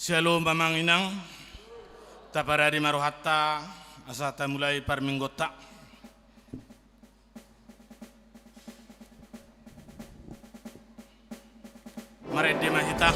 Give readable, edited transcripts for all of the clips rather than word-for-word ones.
Shalom pamanginang, taparari marohatta, asata mulai parminggota. Marede mahita.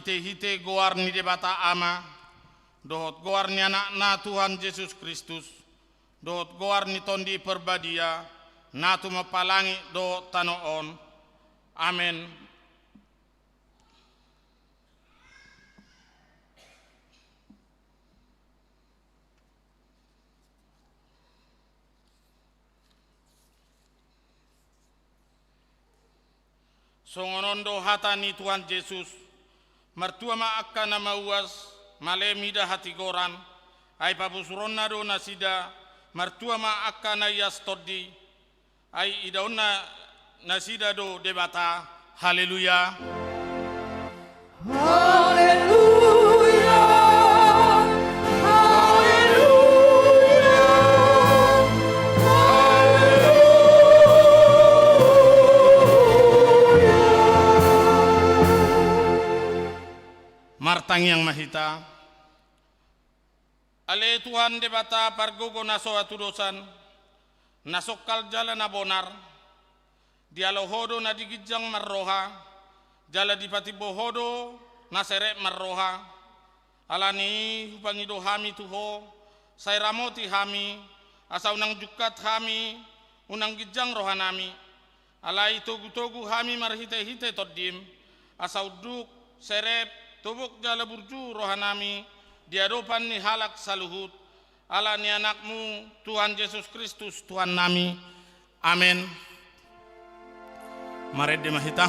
hite-hite goar ni debata ama, dohot goar ni anak na Tuhan Yesus Kristus, dohot goar ni tondi perbadia, na tu mapalangi do tanoon. Amen. Songonondo hata ni Tuhan Yesus, mertua ma akka na mauas, malemida hati goran, ay pabusuronna do nasida, mertua ma akka na yastodi, ay idauna nasida do debata. Haleluya. Haleluya. Martang yang mahita, ale Tuhan debata pargogo naso atudosan, nasokal jala na bonar, dialo hodo na digijang marroha, jala dipati bohodo na serek marroha, alani hupangido hami tuho, say ramoti hami, asa unang jukat hami, unang gijang rohanami, alai togu-togu hami marhite-hite toddim, asa uduk serep, tubuk jala burju rohanami diadopan ni halak saluhut ala ni anakmu Tuhan Yesus Kristus Tuhan nami. Amin. Mari dimahita.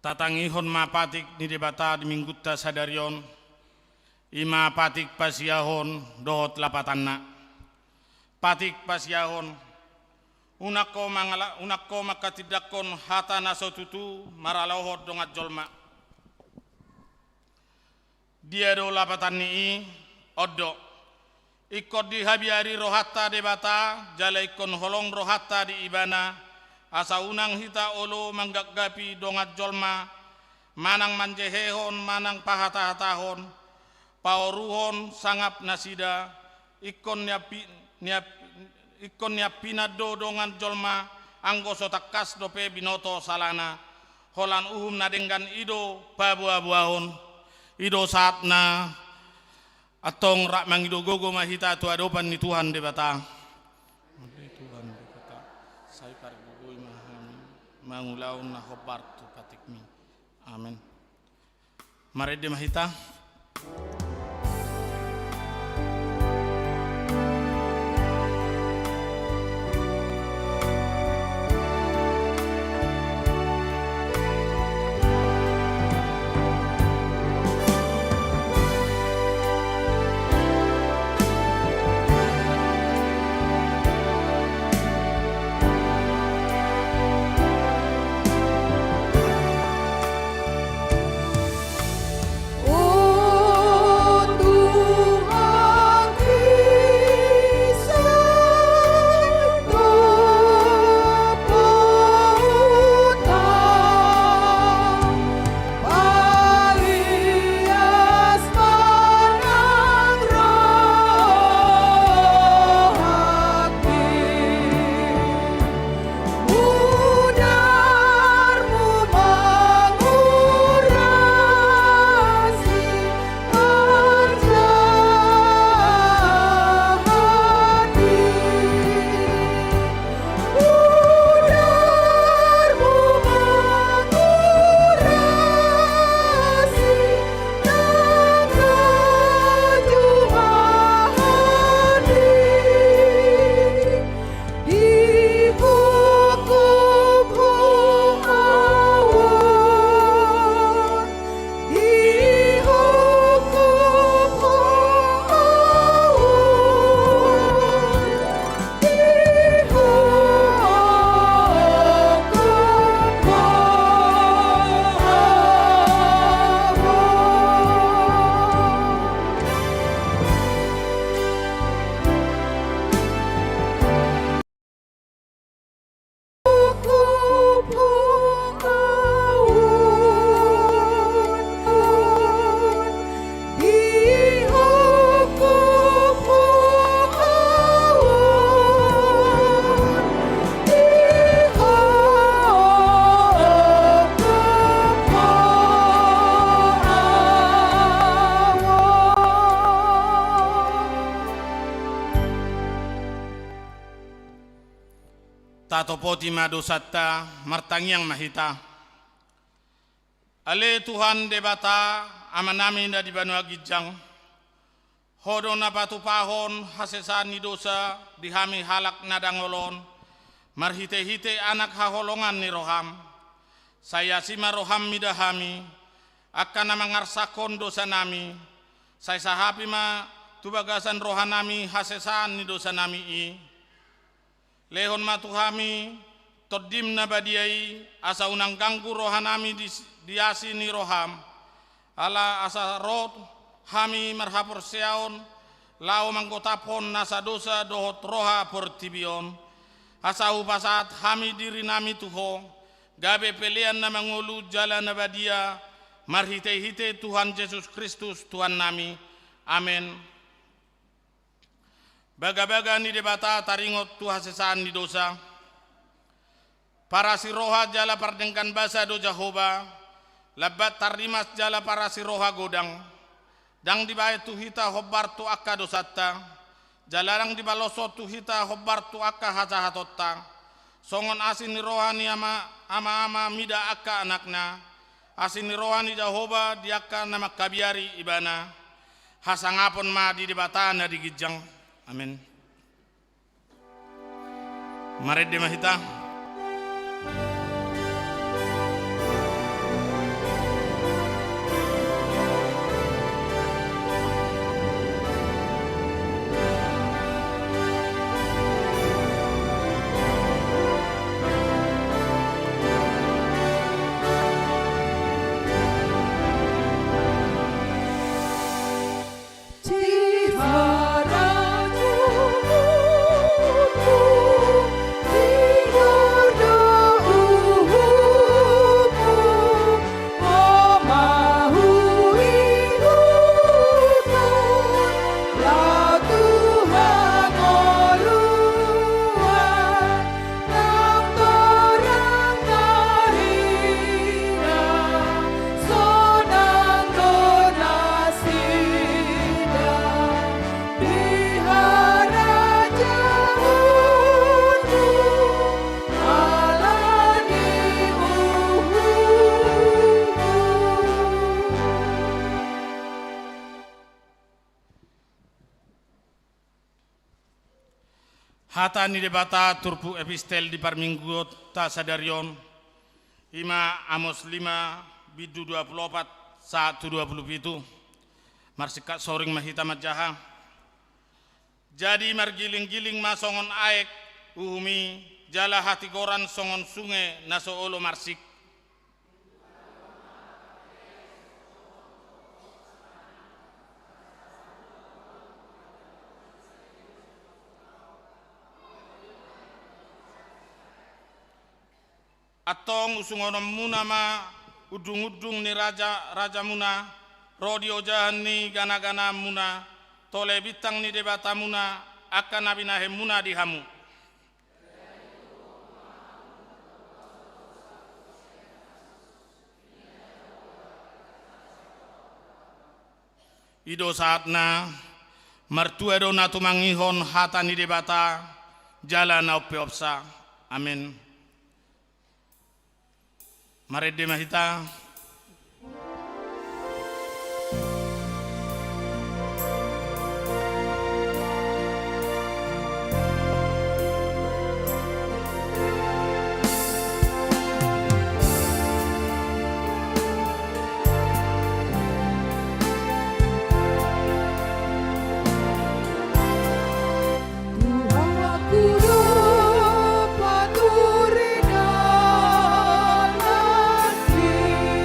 Tatangihon mapatik ni debata di minggutta sadarion, ima patik pasiahon dohot lapatanna, patik pasiahon, unakko makatidakon hata nasotutu maralohot dongat jolma. Dia do lapatan ni oddo, ikut di habiari rohatta debata, jala ikon holong rohatta di ibana, asa unang hita olo manggagapi dongat jolma, manang manjehehon, manang pahata-hatahon, pauruhon sangap nasida, ikon pinado dongan jolma, anggo sotakas dope binoto salana, holan uhum nadenggan ido pabu-abuahon, ido saatna, atong rak mangido gogo mahita tu adopan ni Tuhan debata. Mangulaun na hobar tu patikmi. Amin. Mari dimahita. Oh tatopoti madosatta martangyang mahita. Ale Tuhan debata amanami na di Banua Gijang. Hodo na patupahon hasesan ni dosa dihami halak na dangolon. Marhite-hite anak haholongan ni roham. Saya si maroham midahami. Akan na mangarsakon dosa nami. Saya sahapi ma tubagasan rohanami hasesan ni dosa nami i. Lehon matuhami todim na badiai asa unang ganggu rohanami diasi ni roham. Ala asa rot hami marhapor seaon lau manggotapon nasa dosa dohot roha portibion. Asa upasat hami diri nami tuho gabe pelian na mangulu jalan na badia marhite-hite Tuhan Yesus Kristus Tuhan nami. Amin. Baga-baga ni debata taringot tu hasesan ni dosa. Para siroha jala pardengkan basa do Jahoba. Labat tarimas jala para siroha godang. Dang dibae tu hita hobbar tu akka dosatta. Jalarang dibaloso tu hita hobbar tu akka haca-hatotta. Songon asin ni rohani ama mida akka anakna. Asin ni rohani Jahoba diakka nama kabiari ibana. Hasangapon ma di debata na digijang. Amin. Mari demahita. Hata ni debata turpu epistel di parminggu ta sadarion. Ima Amos 5 bidu 24 1:27. Marsikat soring mahita majaha. Jadi margiling-giling masongon aek uhumi jala hati goran songon sungai naso olo marsik. Atong usungonom muna ma udung-udung ni raja muna rodio jahan ni gana-gana muna tole bitang ni debata muna akan nabinahe muna dihamu. Ido saatna mertua do na tumangihon hata ni debata jalan na upeopsa. Amin. Mari demahita. Paturi dalam hati.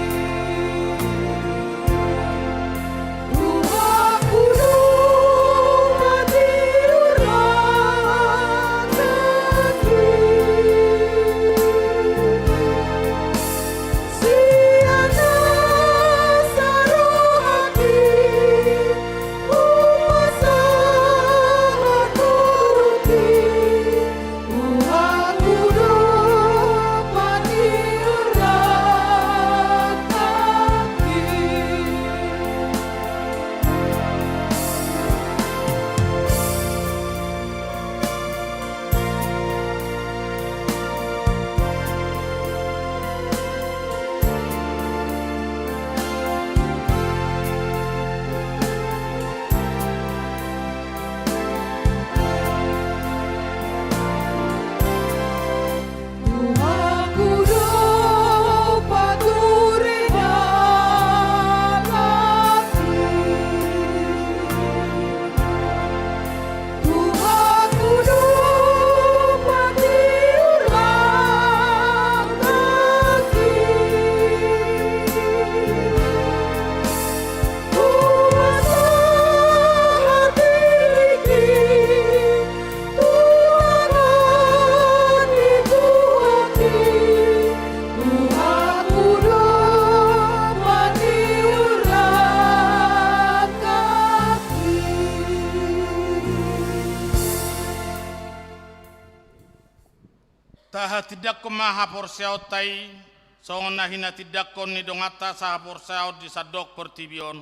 dakko maha porsiaut tai songon nahina tidakkon ni dongata saha porsiaut di sadok pertibion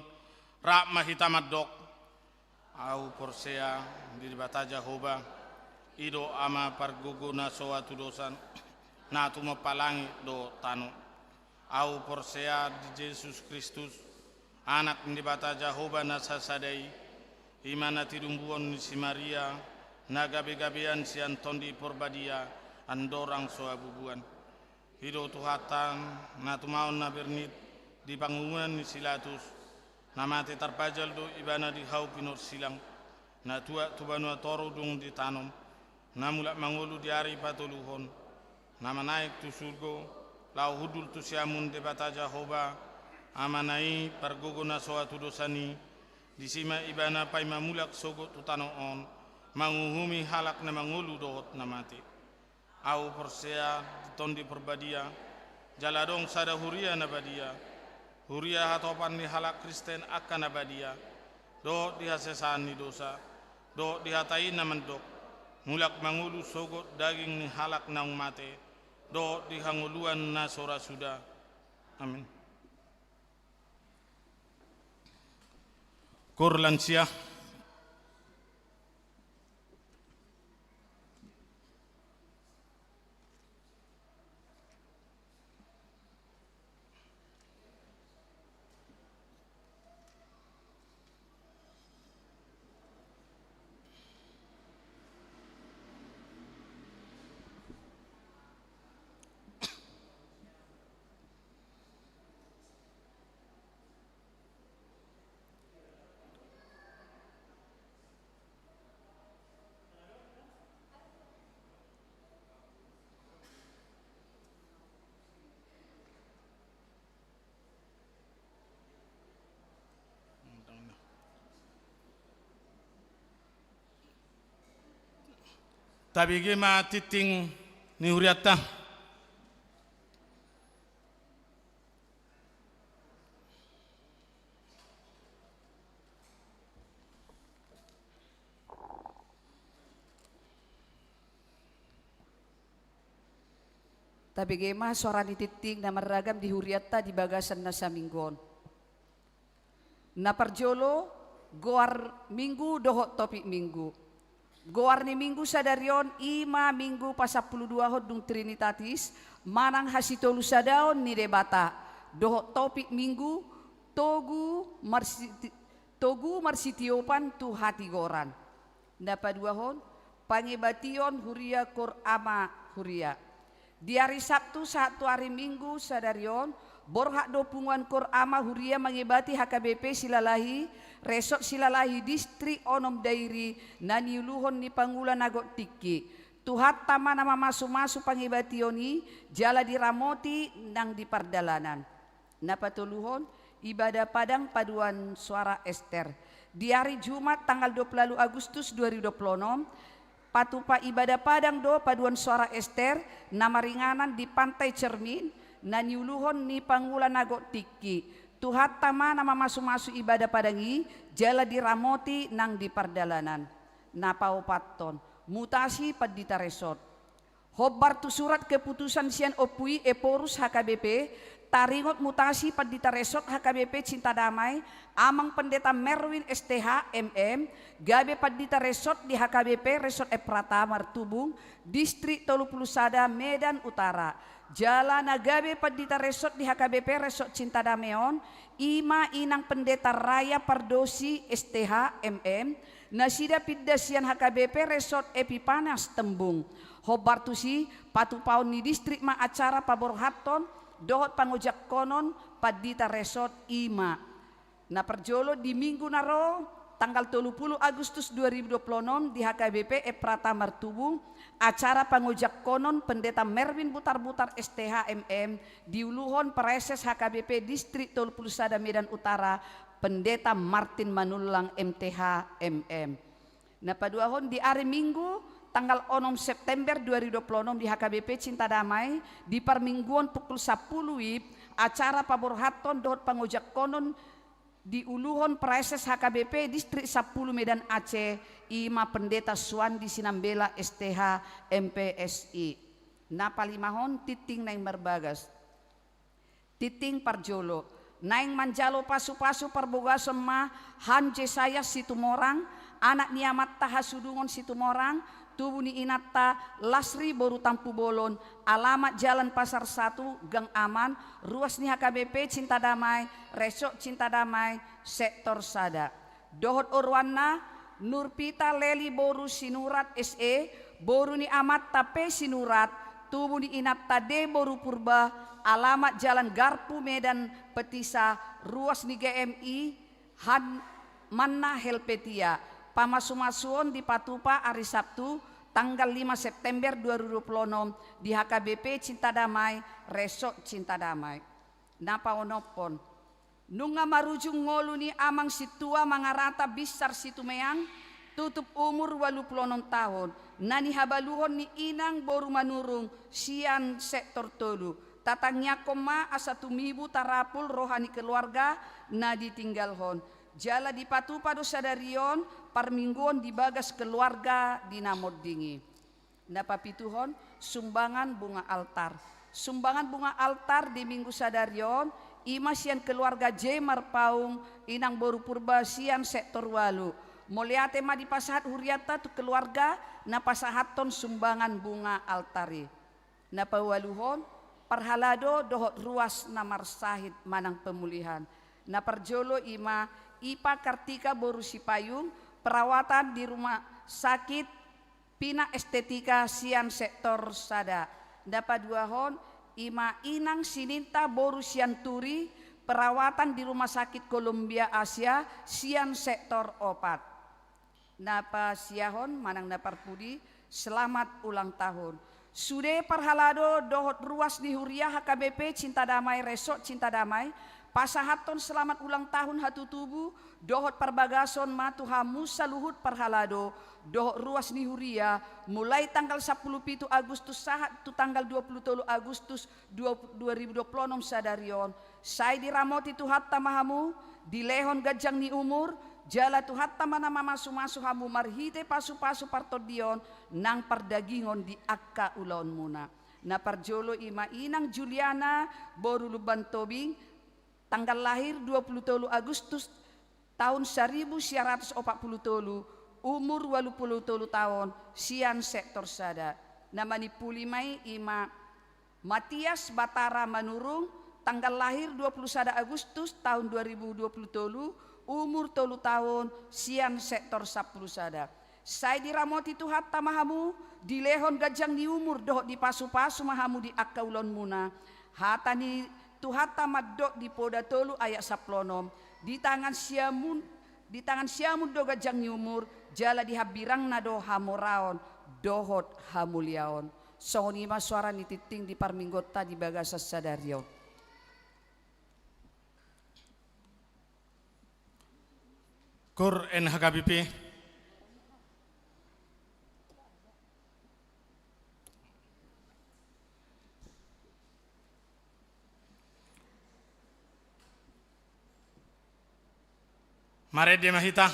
rak mahitamat dok au porsea di bataja hoba ido ama parguguna soa tudosan na tu mapalangi do tanu au porsea di Yesus Kristus anak di bataja hoba nasasadai imana tidumbuon si Maria na gabe-gabean si Antondi Porbadia andorang soa bubuan hido tuhatan na tumaon na bernit di pangumuan ni Silatus na mati tarpajal do ibana di hau pinor silang na tua tubanua toro dung di tanom na mulak mangulu di hari patuluhon na manaik tu surgo lau hudul tu siamun de bataja hoba amanai pargogona soa tu dosani disima ibana pai mamulak sogo tu tano on manguhumi halak na mangulu dohot na mati au persea tondi perbadia jaladong sada huria na badia huria hatopan ni halak Kristen akan na badia do dihasesan ni dosa do dihatai na mendok mulak mangulu sogo daging ni halak nang mate do dihanguluan na sora sudah amin. Kor lansia tabigi ma titing ni huriata Tabigi ma suara nititing na maragam di huriata di bagasan na sa minggon na parjolo goar minggu dohot topik minggu goar ni minggu sadarion ima minggu pasapuluh dua hod dung Trinitatis manang hasitolu sadaon ni debata dohot topik minggu togu marsitiopan tu hati goran napa dua hon pangibation huria kor ama huria di hari Sabtu satu hari minggu sadarion borhak dopungan kor ama huria mangibati HKBP Silalahi resort Silalahi distrik onom dairi naniuluhon ni pangulan agot tiki tuhat tama nama masu-masu pangibationi jala diramoti nang di pardalanan napatuluhon ibadah padang paduan suara Ester di hari Jumat tanggal 20 Agustus 2026 patupa ibadah padang do paduan suara Ester nama ringanan di Pantai Cermin naniuluhon ni pangulan agot tiki tuhat tama nama masu-masu ibadah padangi jala diramoti nang di pardalanan napau paton mutasi padita resort hobar tu surat keputusan sian opui eporus HKBP taringot mutasi padita resort HKBP Cinta Damai amang pendeta Merwin STH MM gabe padita resort di HKBP resort Eprata Martubung distrik Tolupulu Sada Medan Utara jala nagabe padita resort di HKBP resort Cinta Dameon ima inang pendeta Raya Pardosi STH MM nasida piddasian HKBP resort Epipanas Tembung hobartusi patupaon ni distrik ma acara paborhaton dohot pangojak konon padita resort ima na perjolo di minggu naro tanggal 30 Agustus 2026 di HKBP Eprata Martubung acara pangojak konon pendeta Merwin Butar-Butar STH MM diuluhon pereses HKBP distrik Tolupulu Sada Medan Utara pendeta Martin Manulang MTH MM na paduahon di hari Minggu tanggal 6 September 2026 di HKBP Cinta Damai di permingguan pukul 10 WIB acara paborhaton dohot pangojak konon di uluhon preses HKBP distrik 10 Medan Aceh ima pendeta Suandi Sinambela STH MPSI Napalimahon titing naing marbagas. Titing parjolo. Naing manjalo pasu-pasu perbogason ma hanje saya situmorang. Anak niamat tahasudungon situmorang. Tubuh ni inatta Lasri Boru Tampu Bolon. Alamat Jalan Pasar 1 Gang Aman. Ruas ni HKBP Cinta Damai. Resok Cinta Damai Sektor Sada. Dohot Orwana Nurpita Leli Boru Sinurat SE. Boru ni amat tape sinurat. Tubuh ni inatta de Boru Purba. Alamat Jalan Garpu Medan Petisa. Ruas ni GMI Han Manna Helpetia. Pamasumasuon di Patupa hari Sabtu tanggal 5 September 2026 di HKBP Cinta Damai Resok Cinta Damai. Napa onopon nunga marujung ngolu ni amang situa mangarata bisar situmeang tutup umur 86 tahun. Nani habaluhon ni inang boru manurung sian sektor tolu. Tatangnya koma asa tumibu tarapul rohani keluarga na ditinggalhon. Jala di Patupa dosa darion parmingguan di bagas keluarga di Namod Dingi. Napapituhon sumbangan bunga altar. Sumbangan bunga altar di minggu sadarion imasian keluarga J Marpaung inang boru purba sian sektor walu. Moliate ma di pasahat huriata tu keluarga na pasahaton sumbangan bunga altari. Napawaluhon parhalado dohot ruas namar sahid manang pemulihan. Naparjolo ima Ipa Kartika Boru Sipayung perawatan di rumah sakit Pina Estetika sian sektor Sada. Dapat duahon ima inang Sininta Boru Sianturi perawatan di rumah sakit Columbia Asia sian sektor opat. Napa siahon manang napar pudi selamat ulang tahun. Sude parhalado dohot ruas di Huria HKBP Cinta Damai Resok Cinta Damai. Pasahaton selamat ulang tahun hatu tubuh dohot perbagason matuhamu saluhut parhalado dohot ruas ni Huria mulai tanggal 17 Agustus sahat tu tanggal 23 Agustus 2026 sadarion sai diramoti tu hatta mahamu di lehon gajang ni umur jala tu hatta mana masu hamu marhite pasu-pasu partodion nang perdagingon di akka ulon muna na parjolo ima inang Juliana Boru Luban Tobing tanggal lahir 23 Agustus tahun 1947, umur 83 tahun, sian sektor Sada. Nama ni pulimai ima Matias Batara Manurung, tanggal lahir 21 Agustus tahun 2027, umur 3 tahun, sian sektor 10 Sada. Saya diramoti tu hatta mahamu, di lehon gajang di umur doh di pasu-pasu mahamu di akaulon muna. Hata ni Tuhata madok di poda tolu ayat saplonom di tangan siamun do gajang nyumur jala di habirang nado hamoraon dohot hamuliaon sonima suara nititing di parminggota di bagasa sadario. Kur NHKBP Mare de Mahita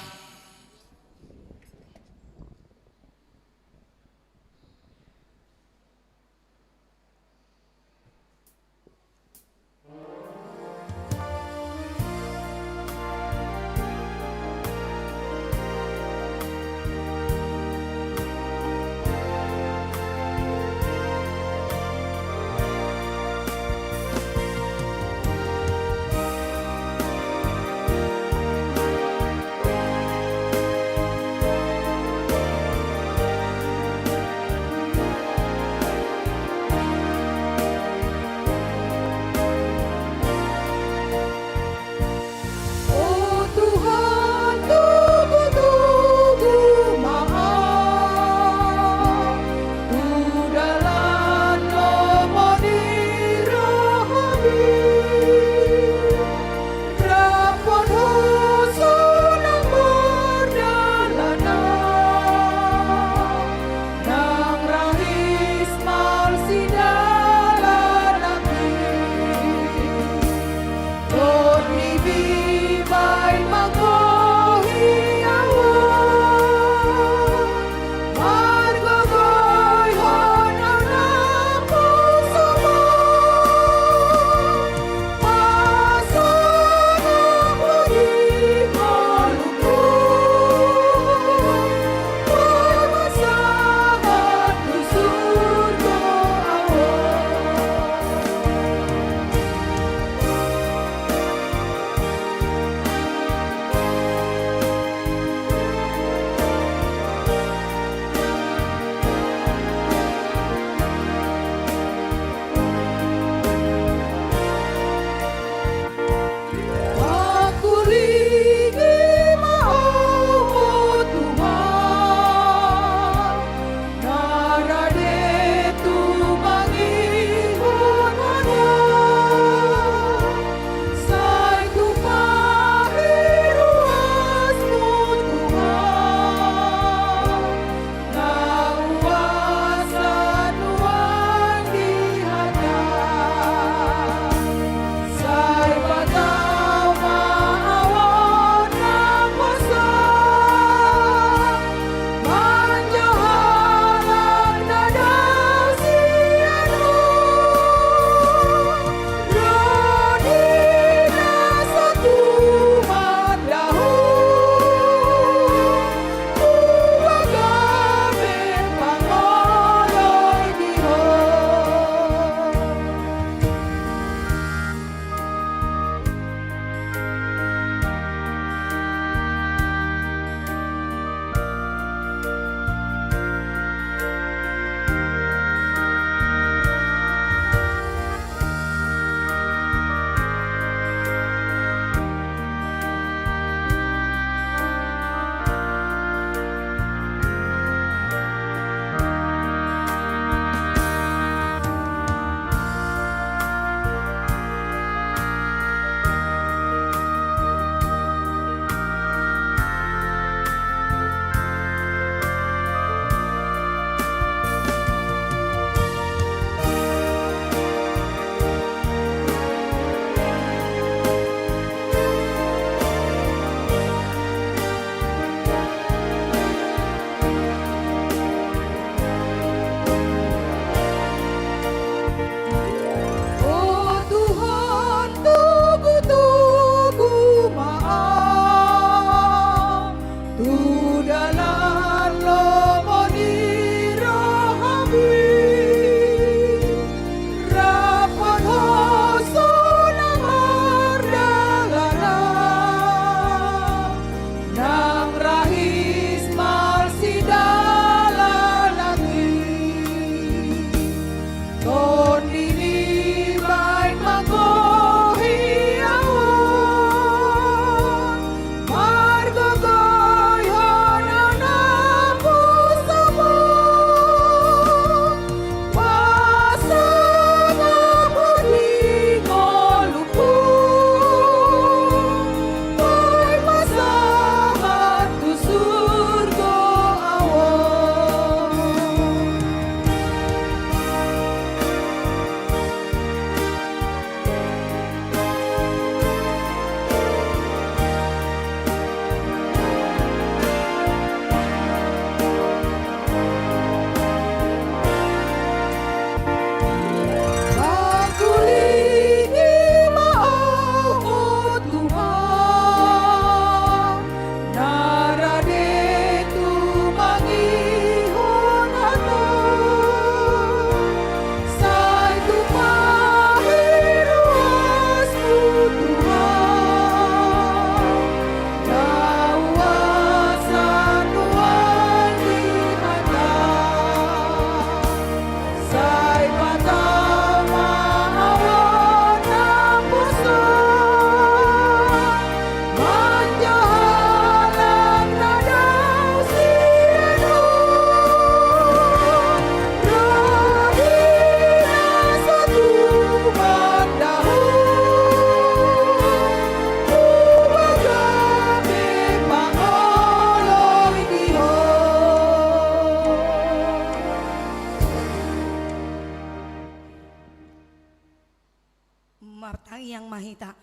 martangi yang mahita.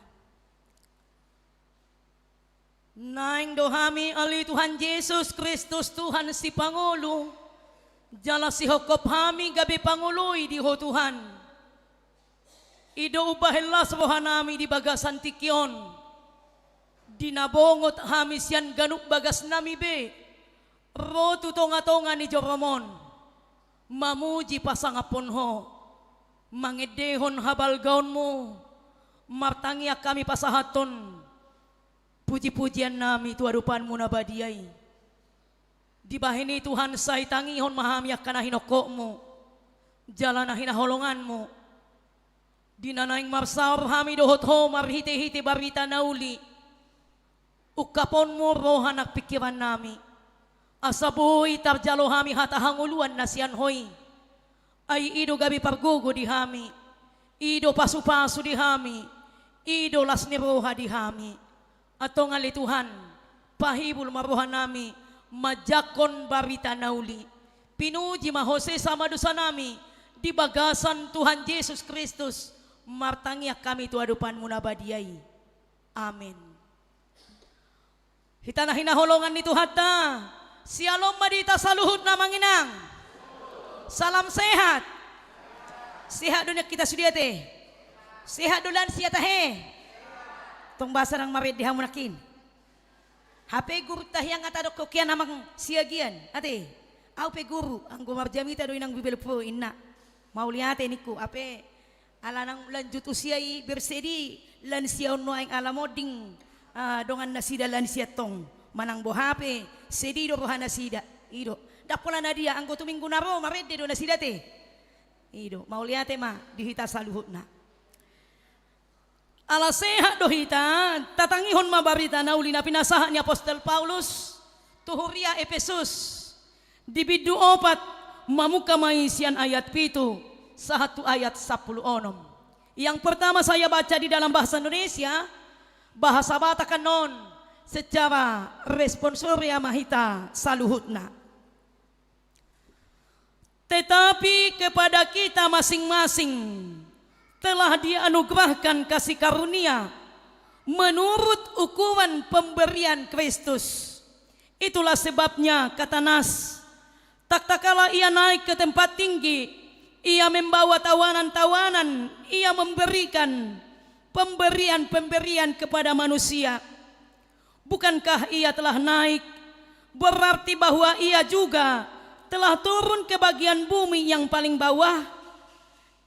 Naing dohami ali Tuhan Yesus Kristus Tuhan si Pangulo. Jala si hokop hami gabi Panguloy di ho Tuhan. Ido ubahela sabuhan nami di bagasan tikyon. Dinabongot hami siyan ganuk bagas nami be. Ro tutonga-tonga ni Joromon. Mamuji pasangapon ho. Mangedehon habal gaon mo. Martangi kami pasahaton. Puji-pujian nami tuadupan mo na badiyay. Di bahini Tuhan say tangihon mahamiak ka na hinokok mo. Jala na hinaholongan mo. Di nanaing marsar hami dohot ho marhite-hite barita nauli. Ukapon mo rohanak pikiran nami. Asaboy tarjalo hami hatahanguluan na siyan hoy. Ay ido gabi pargugo di hami. Ido pasu-pasu di hami. Ido las ni roha di hami. Atong ali Tuhan, pahibul maruhan nami, majakon barita nauli. Pinuji mahose sama dosa nami, di bagasan Tuhan Yesus Kristus, martangiak kami tuadupan munabadiyay. Amin. Hita na hinaholongan ni Tuhan ta, sialom madita saluhut na manginang. Salam sehat. Sehat dunia kita sudiate. Sehat dulan siata he. Tong basa ng marid diha munakin. Hape guru tahyang atadok ko kaya namang siagian. Ate, au pe guru ang gumarjamita do inang bibelpo inna. Mauliate niku ape ala nang lanjut usiai bersedi lan siaon no ang alamoding dongan nasida lan siatong manang bohape sedi do rohana sida. Ido. Dapola na dia anggo tuminggu naro marid do nasida te. Ido, mauliate ma dihita saluhut na. Ala sehat dohita tatangihon mabarita nauli na pinasahan ni Apostol Paulus tuhuria Efesus di bidu 4 mamuka maisian ayat 7 satu ayat 10 onom. Yang pertama saya baca di dalam bahasa Indonesia, bahasa Batak kanon secara responsoria mahita saluhutna. Tetapi kepada kita masing-masing telah dianugerahkan kasih karunia menurut ukuran pemberian Kristus. Itulah sebabnya kata Nas, tak kala ia naik ke tempat tinggi, ia membawa tawanan-tawanan, ia memberikan pemberian-pemberian kepada manusia. Bukankah ia telah naik, berarti bahwa ia juga telah turun ke bagian bumi yang paling bawah.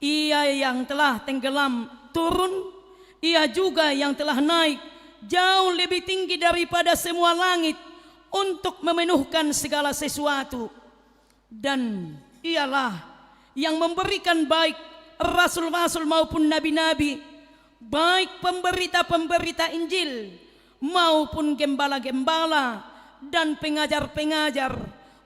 Ia yang telah tenggelam turun, ia juga yang telah naik jauh lebih tinggi daripada semua langit untuk memenuhkan segala sesuatu. Dan ialah yang memberikan baik rasul-rasul maupun nabi-nabi, baik pemberita-pemberita Injil maupun gembala-gembala dan pengajar-pengajar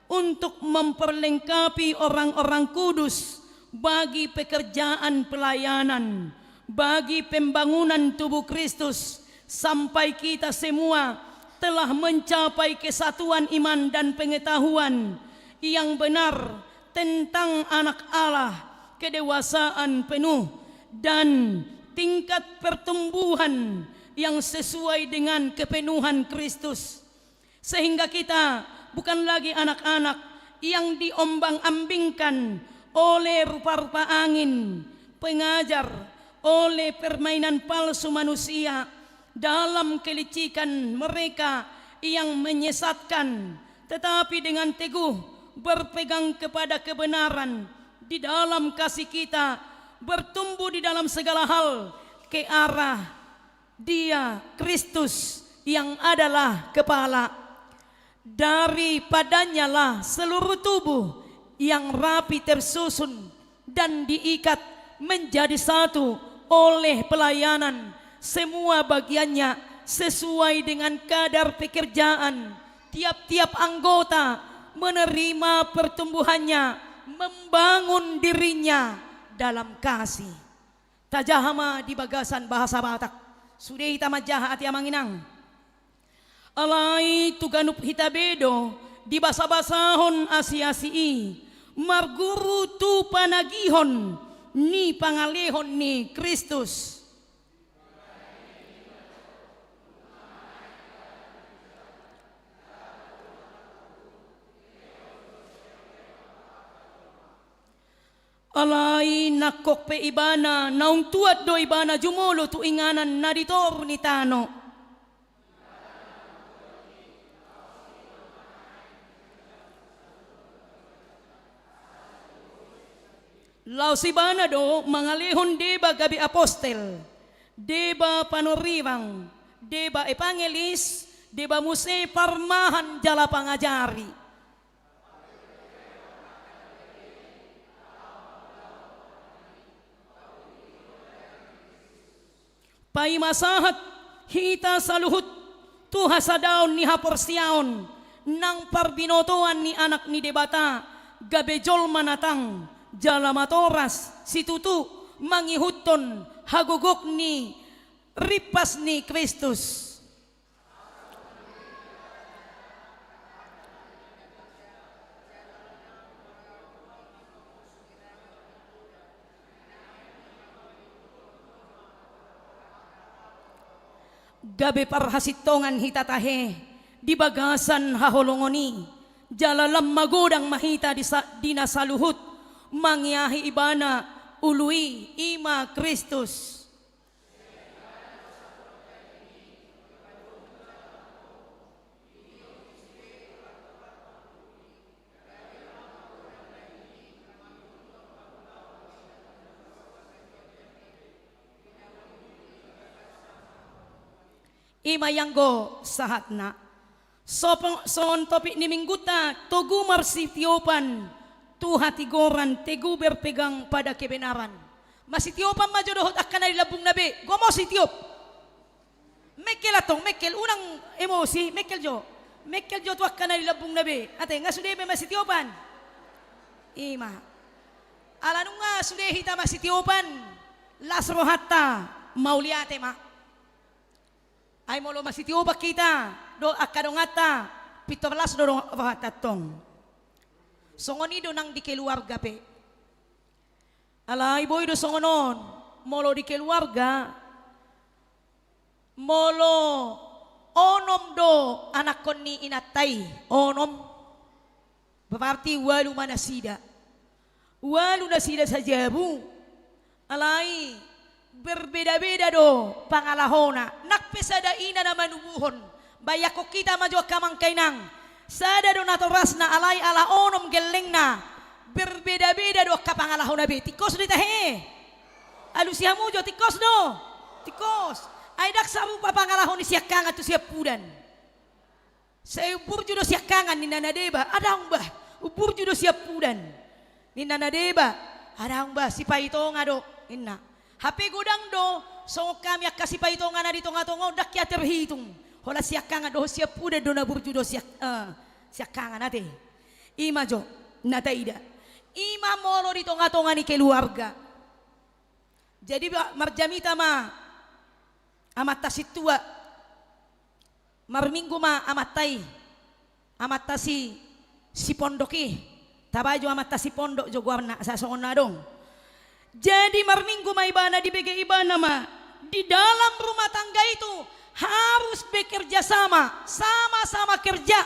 untuk memperlengkapi orang-orang kudus bagi pekerjaan pelayanan, bagi pembangunan tubuh Kristus, sampai kita semua telah mencapai kesatuan iman dan pengetahuan yang benar tentang anak Allah, kedewasaan penuh dan tingkat pertumbuhan yang sesuai dengan kepenuhan Kristus, sehingga kita bukan lagi anak-anak yang diombang-ambingkan oleh rupa-rupa angin, pengajar, oleh permainan palsu manusia dalam kelicikan mereka yang menyesatkan, tetapi dengan teguh berpegang kepada kebenaran di dalam kasih kita, bertumbuh di dalam segala hal ke arah Dia, Kristus yang adalah kepala. Daripadanya lah seluruh tubuh yang rapi tersusun dan diikat menjadi satu oleh pelayanan semua bagiannya sesuai dengan kadar pekerjaan. Tiap-tiap anggota menerima pertumbuhannya, membangun dirinya dalam kasih. Tajahama di bagasan bahasa Batak. Sudah hita majaha ati amanginang. Alai tuganup hita bedo di basa-basahon asi-asii. Marguru tu panagihon ni pangalehon ni Kristus. Alay nakok pe ibana, naung tuat do ibana jumulo tu inganan na ditor ni tano. Lau si bana do mangalihon deba gabi apostel, deba panurirang, deba evangelis, deba muse parmahan jala pangajari. Pai masahat hita saluhut tuha sa daon ni haporsiaon nang parbinotoan ni anak ni debata gabejol manatang jala matoras si tutu mangihuton hagugok ni ripas ni Kristus. Gabi parhasitongan hitatahe di bagasan haholongoni jalalam magodang mahita di nasaluhut mangyahi ibana ului ima Kristus. Ima yanggo sahatna son topik ni mingguta togu marsitiopan tuha tigoran tegu berpegang pada kebenaran masitiopan majodohot akan dari labung nabi gomo sitiop mekel atong mekel unang emosi mekel jo tu akan dari labung nabi ate nga sude be masitiopan ima alanung nga sude hita masitiopan lasro hatta mauliate ma ay molo masitioba kita do akadongata 17 do vatatong songoni do nang di keluarga pe alay boy do songonon molo di keluarga molo onom do anak kon ni inatay onom berarti walu manasida walu nasida saja bu alay berbeda-beda do pangalahona nakpesada ina na manubuhon bayako kita majo kamang kainang sada do natorasna alay ala onom geleng na berbeda-beda do kapangalahona be tikos do tahe alusiamu jo tikos do tikos ay dak sabu papangalahon siak kangan tu siap pudan saya ubur judo siak kangan ni nanadeba adang bah ubur judo siap pudan ni nanadeba adang bah si paito ngado inna HP gudang do so kami kasih paitongan na dito nga tongo dak ya terhitung hola siak kangan do siap pudan do na burju do siak kangan ate ima jo nataida ima molo dito nga tonga ni keluarga jadi marjamita ma amat tasitua marminggu ma amat tasi si pondoki tabajo amat tasi pondok jo gua sa songona dong. Jadi marminggu ma ibana di bege ibana ma di dalam rumah tangga itu harus bekerja sama-sama kerja.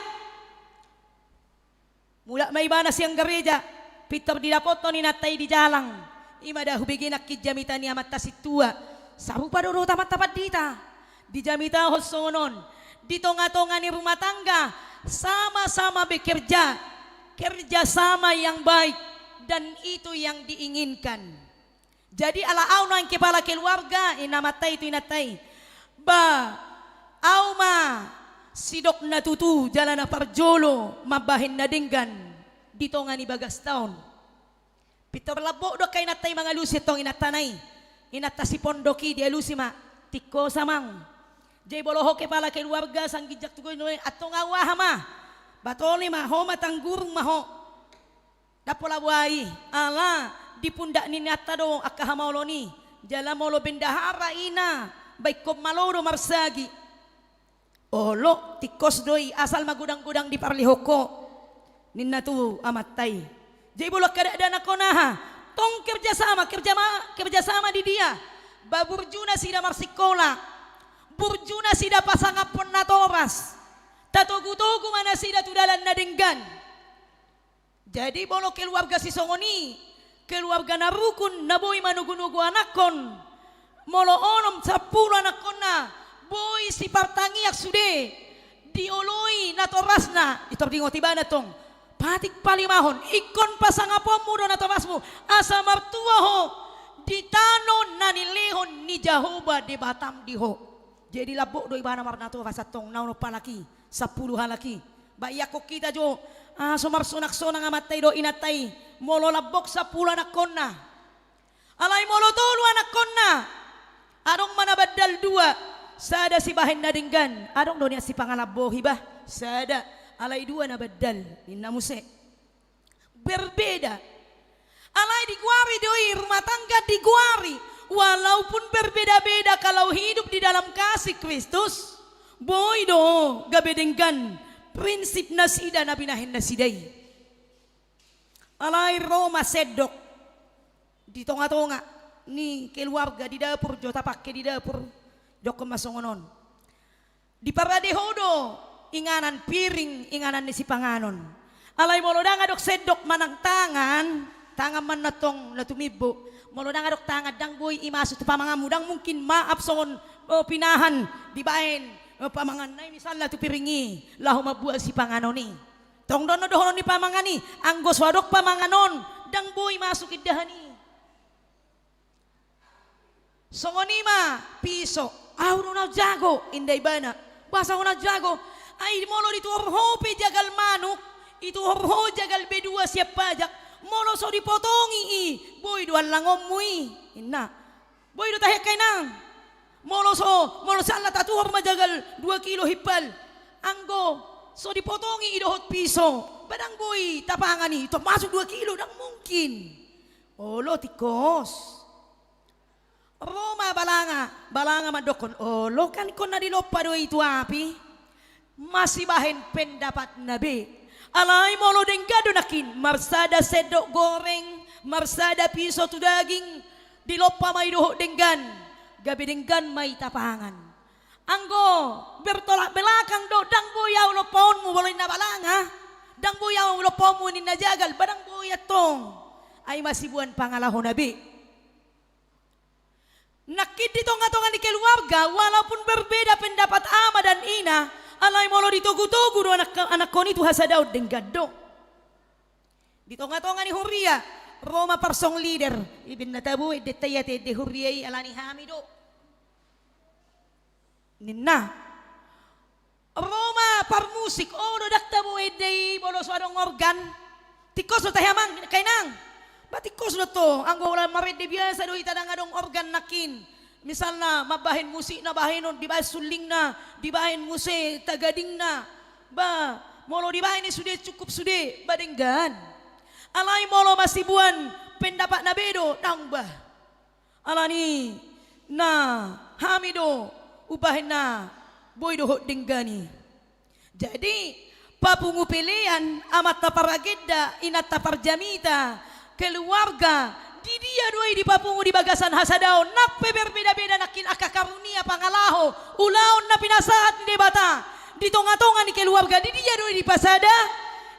Mula ma ibana siang gereja pitar di dapoto ni natai di jalang ima dah bege nak kijamita ni amat tasitua sarupa do tamat-tamat dita di jamita hosonon di tonga-tonga ni rumah tangga sama-sama bekerja kerja sama yang baik dan itu yang diinginkan. Jadi ala au nang kepala keluarga inamatai itu inatai ba au ma sidok na tutu jalan na parjolo mabahin na dinggan dito nga ni bagas taon pitar labo do kay natay mga lusi tong inatanay inata si pondoki di alusi ma tiko samang jay boloho kepala keluarga sang gijak tugoy no atong awa ma batoli ma ho matanggurung maho dapola buai ala di pundak ni nata do akahamoloni jala molo bendahara ina baik kop maloro marsagi olo tikos doi asal magudang-gudang di parlihoko ninna tu amatay jay bulak kada dana konaha tong kerja sama di dia baburjuna sida marsikola burjuna sida pasangapon na toras tatogu-togu mana sida tudalan na denggan jadi bolo keluarga si songoni keluarga na rukun na boy manugunugo anakon molo onom 10 anakon na boy si partangiak sude dioloi na toras na ito dingo tiba na tong patik palimahon ikon pasangapom mudo na toras mo asa martua ho ditano na nilehon ni Jehovah di Batam diho jadi labok do ibana marnato rasatong nauno palaki 10 halaki bayak ko kita jo sumar sunak-sunak ngamatay do inatay molo labok 10 anakon na alay molo 3 anakon na adong manabadal 2 sada si bahin na dinggan adong do niya si pangalabohi ba sada alay 2 na badal inna muse berbeda alay diguari doi rumah tangga diguari walaupun berbeda-beda kalau hidup di dalam kasih Kristus boy do gabe dinggan prinsip nasida na binahin nasiday alay Roma sedok di tonga-tonga ni keluarga di dapur jota pakai di dapur jok kemasongonon di paradehodo inganan piring inganan ni si panganon alay molodang adok sedok manang tangan manatong natumibo molodang adok tangan dang boy imaso tu pamangamudang mungkin maaf songon pinahan dibain pamangan na misalnya tu piringi lahu mabual si panganon ni tong dono dohono ni pamangan ni anggos wadok pamanganon dang boy masuk idahani songonima piso auro na jago inday bana basa ko na jago ay molo dito orhope jagal manuk itu orho jagal bedua siap pajak molo so dipotongi boy duan langom mui inna boy do tahek kay nang molo sana tatuhor majagal 2 kilo hipal anggo so dipotongi idohot piso badang boy tapangani ito masuk 2 kilo dang mungkin olo tikos Roma balanga madokon olo kan kon na dilopa do itu api masih bahen pendapat nabi alay molo denggado nakin marsada sedok goreng marsada piso tu daging dilopa may doho denggan gabi denggan may tapangan anggo bertolak belakang do dang boyaw lo paon mo baloy na balanga dang boyaw lo paon mo ni najagal badang boyatong ay masibuan pangalahon nabi nakit dito nga tongan ni keluarga walaupun berbeda pendapat ama dan ina alay molo ditugu-tugu do anak ko nito hasadaw denggado dito nga tongan ni Huria Roma parsong leader ibin natabu detayate de Huria alani hamido ninna Roma par musik do daktabu de bolo adong organ tikos do tahamang kainang batikos na to, ang wala marede biasa do itadang adong organ nakin. Misalnya mabahin musik na bahinon, dibahin suling na, dibahin musik tagading na. Ba, molo dibahin ni sude cukup sude, badenggan. Alay molo masibuan pendapat na bedo, nang ba. Alani na hamido, ubahin na, boy dohot denggani. Jadi, papungupilian amat taparageda, inat taparjamita, keluarga di dia doi di papungu di bagasan hasadao nape berbeda-beda nakin akakarunia pangalaho ulaon na pinasahat ni bata di tonga-tonga ni keluarga di dia doi di pasada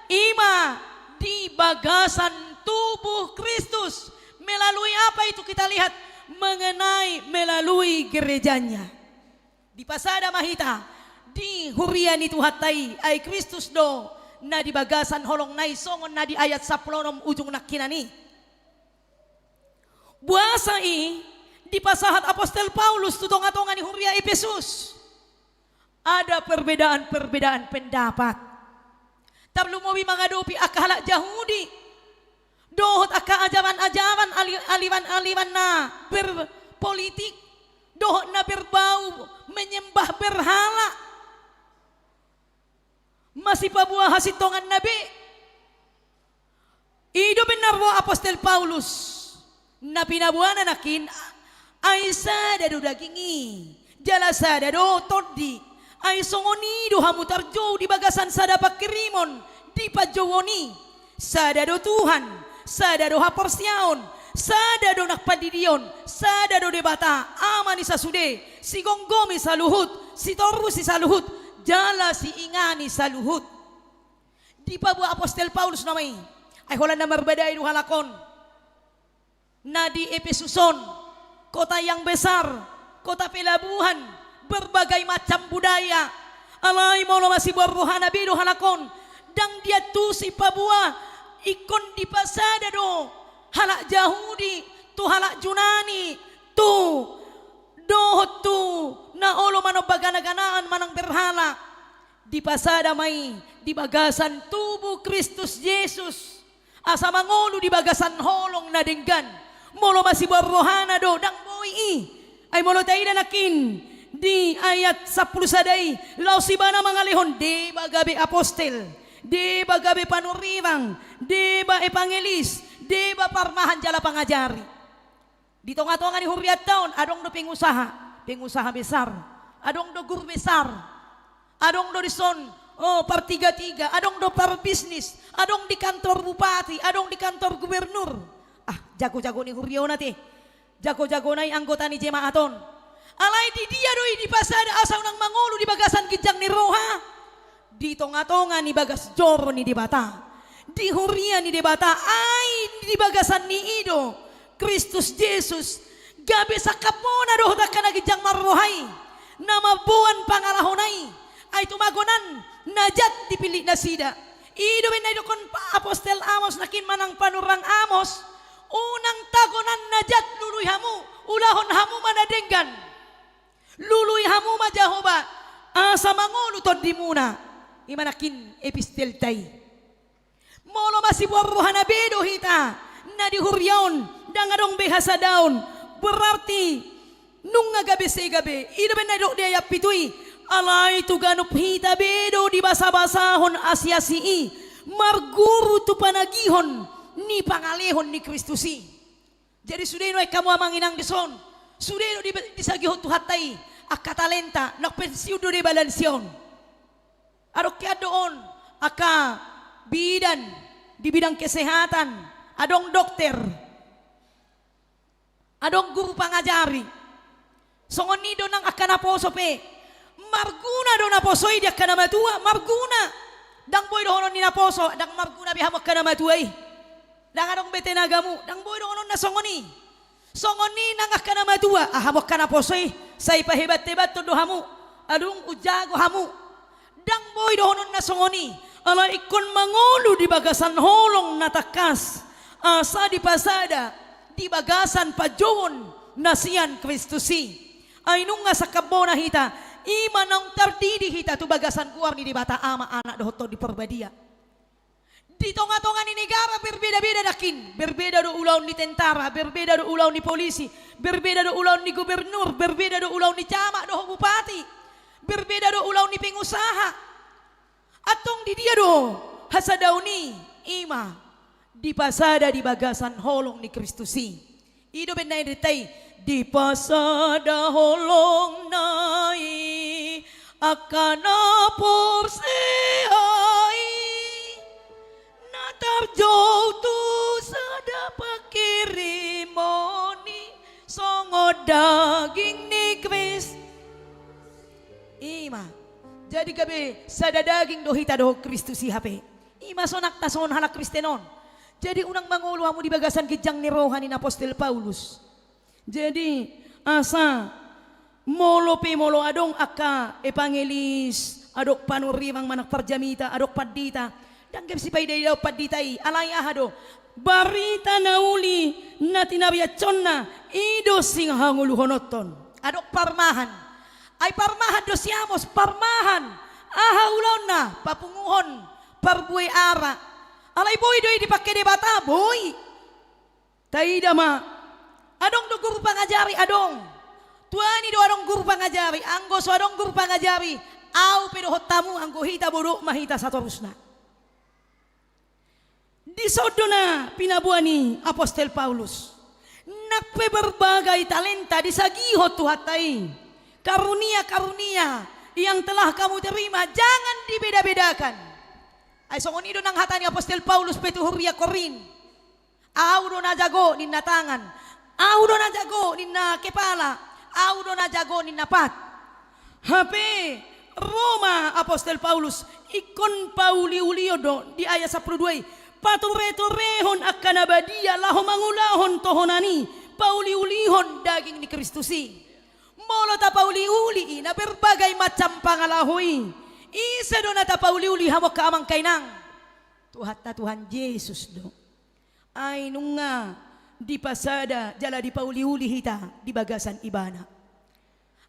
ima di bagasan tubuh Kristus melalui apa itu kita lihat mengenai melalui gerejanya di pasada mahita di hurian itu hatai ay Kristus do na di bagasan holong nai songon na di ayat 10 ujung nakinani. Buasa di pasahat Apostel Paulus tutonga-tonga ni Huria Efesus. Ada perbedaan-perbedaan pendapat. Tablumowi mangadopi akala Yahudi. Dohot aka ajaran-ajaran aliwan-aliwan na berpolitik. Dohot na berbau menyembah berhala. Masih pabuah hasitongan nabi ido benarwo Apostel Paulus na pinabuana nakin ay sada do dagingi jala sada do todi ay songoni do hamutarjo di bagasan sada pakirimon di pajowoni sada do Tuhan sada do haporsyaon sada do nakpadidion sada do debata amani sasude si gonggomi saluhut si torus si saluhut jala si ingani sa luhut. Di pa buah Apostel Paulus namay ay holan na marbada idu halakon. na di Efesuson, kota yang besar, kota pelabuhan, berbagai macam budaya. Alay mo masih berrohana bido halakon, dang dia tu si Papua, ikon di pasada do, halak Yahudi, tu halak Junani, tu dohot tu na olo mano bagana-ganaan manang berhala. Di pasada may di bagasan tubuh Kristus Yesus, asa mangolo di bagasan holong na denggan. Molo masih berrohana do dang boy ay molo tayo na nakin di ayat 10 saday law si bana mga lehon di ba gabi apostel, di ba gabi panurirang, di ba evangelis, di ba parmahan jala pangajari. Dito nga to nga ni huriat taon adong do pingusaha besar, adong do guru besar, adong do dison partiga-tiga, adong do par bisnis, adong di kantor bupati, adong di kantor gubernur. Jago-jago ni Huryo nati, jago-jago na anggota ni jemaaton. Alay di dia doi di pasada asaw ng mangolo di bagasan gijang ni Roha. Dito nga to nga ni bagas Joro ni Debata, di Huria ni Debata ay di bagasan ni Ido Kristus Jesus. Gabi sa kapona do ka na gijang maruhay na mabuan pangalahonay ay tumagonan najat dipili na sida. Ido ben na kon Apostel Amos nakin manang panurang Amos. Unang tagonan najat luluy hamu, ulahon hamu manadenggan. Luluy hamu majahoba, asa mangolo to di muna. Imanakin epistel tay. Molo masih borrohana bedo hita, na di huryaon, dangadong behasa daun. Berarti, nung gabi sa gabi, ino ben na do di ayap pituy. Alay tu ganup hita bedo di basa-basahon asyasii. Marguru tu panagihon. Ni pangalehon ni Kristusi. Jadi sudah ay kamu amang inang dison. Sudah di sagihon tu hatay akatalenta nakpensiyo do di balansion. Adok kaya doon aka bidan di bidang kesehatan, adong dokter, adong guru pangajari. Songon nido nang akanaposo pe. Marguna do naposoy di akanamatua, marguna. Dang boy do honon ni naposo, dang marguna bihamok kanamatuay. Dang adong bete nagamu, dang boy doon na songoni. Songoni nang akana matua, ahamok kana posoy, sa ipahebat-hebat to hamu, adung ujago hamu. Dang boy doon na songoni, ala ikon mangolo di bagasan holong natakas, asa di pasada, di bagasan pajowon nasian Kristusi. Ay nung nga sa kabona hita, ima nang tardidi hita tu bagasan kuar ni di bata ama anak dohoto di perbadia. Di tonga-tonga ni negara berbeda-beda dakin. Berbeda do ulaw ni tentara, berbeda do ulaw ni polisi, berbeda do ulaw ni gubernur, berbeda do ulaw ni camat do bupati, berbeda do ulaw ni pengusaha. Atong di dia do hasadaw ni ima di pasada di bagasan holong ni Kristusi. Ido ben na detay di pasada holong nai akana porseai tarjou tu sada pakirimoni songo daging ni Kris. Ima jadi gabe sada daging do hita do Kristusi hape. Ima sonak tason halak Kristenon. Jadi unang mangolo hamu di bagasan kijang ni rohani na Apostel Paulus. Jadi asa molo pe molo adong aka evangelis adok panurimang manak parjamita adok padita. Danggap si payday daw paditay alay ahado barita nauli na tinabiyatson na ido sing hanguluhonoton adok parmahan ay parmahan do siamos parmahan ahawlaw na papunguhon parbuay ara alay boy doy di pakke bata boy taydama adong do guru pangajari adong tuani do adong guru pangajari anggo so adong guru pangajari au pero hotamu anggo hita bodo mahita satorusna. Di sodo na pinabuhan ni Apostel Paulus. Nakpe berbagai talenta disagihot tuhatay. Karunia-karunia yang telah kamu terima jangan dibeda-bedakan. Ay songonido ng hata ni Apostel Paulus petuhuria korin. Audo na jago ni natangan. Audo na jago ni na kepala. Audo na jago ni napat. Hape Roma Apostel Paulus ikon Pauli uliodo di ayat 12. pature-turehon akan abadia laho mangulahon tohonani pauli-ulihon daging ni Kristusi. Molo ta pauli-uli na berbagai macam pangalahui. Isa do na ta pauli-uli hamok kaamang kainang. Tuhat na Tuhan Yesus do. Ay nung nga di pasada jala di pauli-uli hita di bagasan ibana.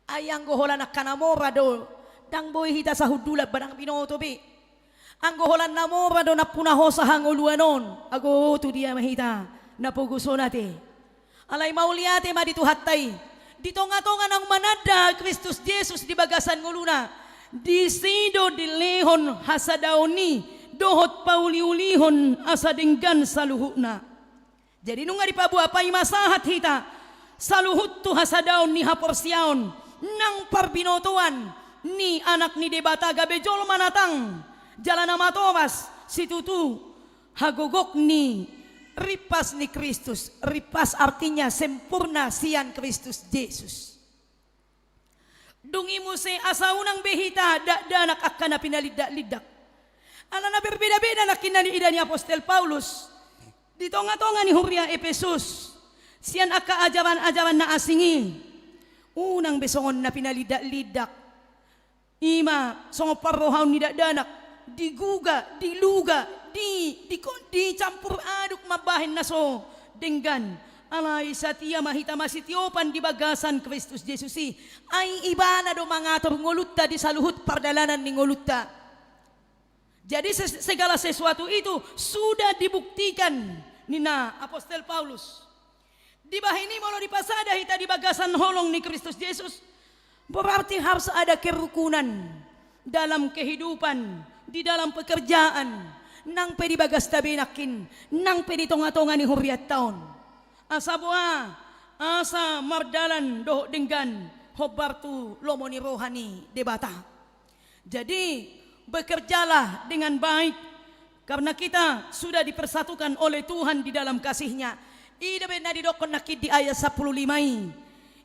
Ayang goholan na kanamora do dang boy hita sa hudulab barang binoto bi. Ang goholan namora do na punaho sa hanguluanon. Ago to dia mahita napuguso nate. Alay mauliate madituhatay. Dito nga ng manada Kristus Jesus di bagasan nguluna. Disido dilehon hasadaoni dohot pauli-ulihon asadinggan sa luhuna. Jadi nung nga di pabuapay masahat hita sa luhut to hasadaon ni haporsyaon nang parbinotuan ni anak ni debata gabejol manatang jalan nama Thomas si tutu hagogok ni ripas ni Kristus. Ripas artinya sempurna sian Kristus Jesus. Dungi mo se asaunang behita danak akan na pinalidak-lidak. Ala na berbeda-beda na kinaliida ni Apostol Paulus. Dito nga ni Huria Epesus. Siyan aka ajaban-ajaban na asingi. Unang besongon na pinalidak-lidak. Ima songo parrohaw ni danak. Diguga, diluga, di campur aduk mabahin na so denggan. Alay sa tiya mahita masitiopan di bagasan Kristus Jesus ay iba na do mangator ngulutta di saluhut pardalanan ni ngulutta. Jadi segala sesuatu itu sudah dibuktikan ni na Apostol Paulus. Di bahini molo di pasada hita di bagasan holong ni Kristus Jesus. Berarti harus ada kerukunan dalam kehidupan, di dalam pekerjaan, nang pedi bagas tabinakin, nang pedi tonga-tonga ni huriat taon. Asa buah, asa mardalan doh denggan, hobartu lomoni rohani debata. Jadi bekerjalah dengan baik, karena kita sudah dipersatukan oleh Tuhan di dalam kasih-Nya. Ida bena didokon nakid di ayat 15.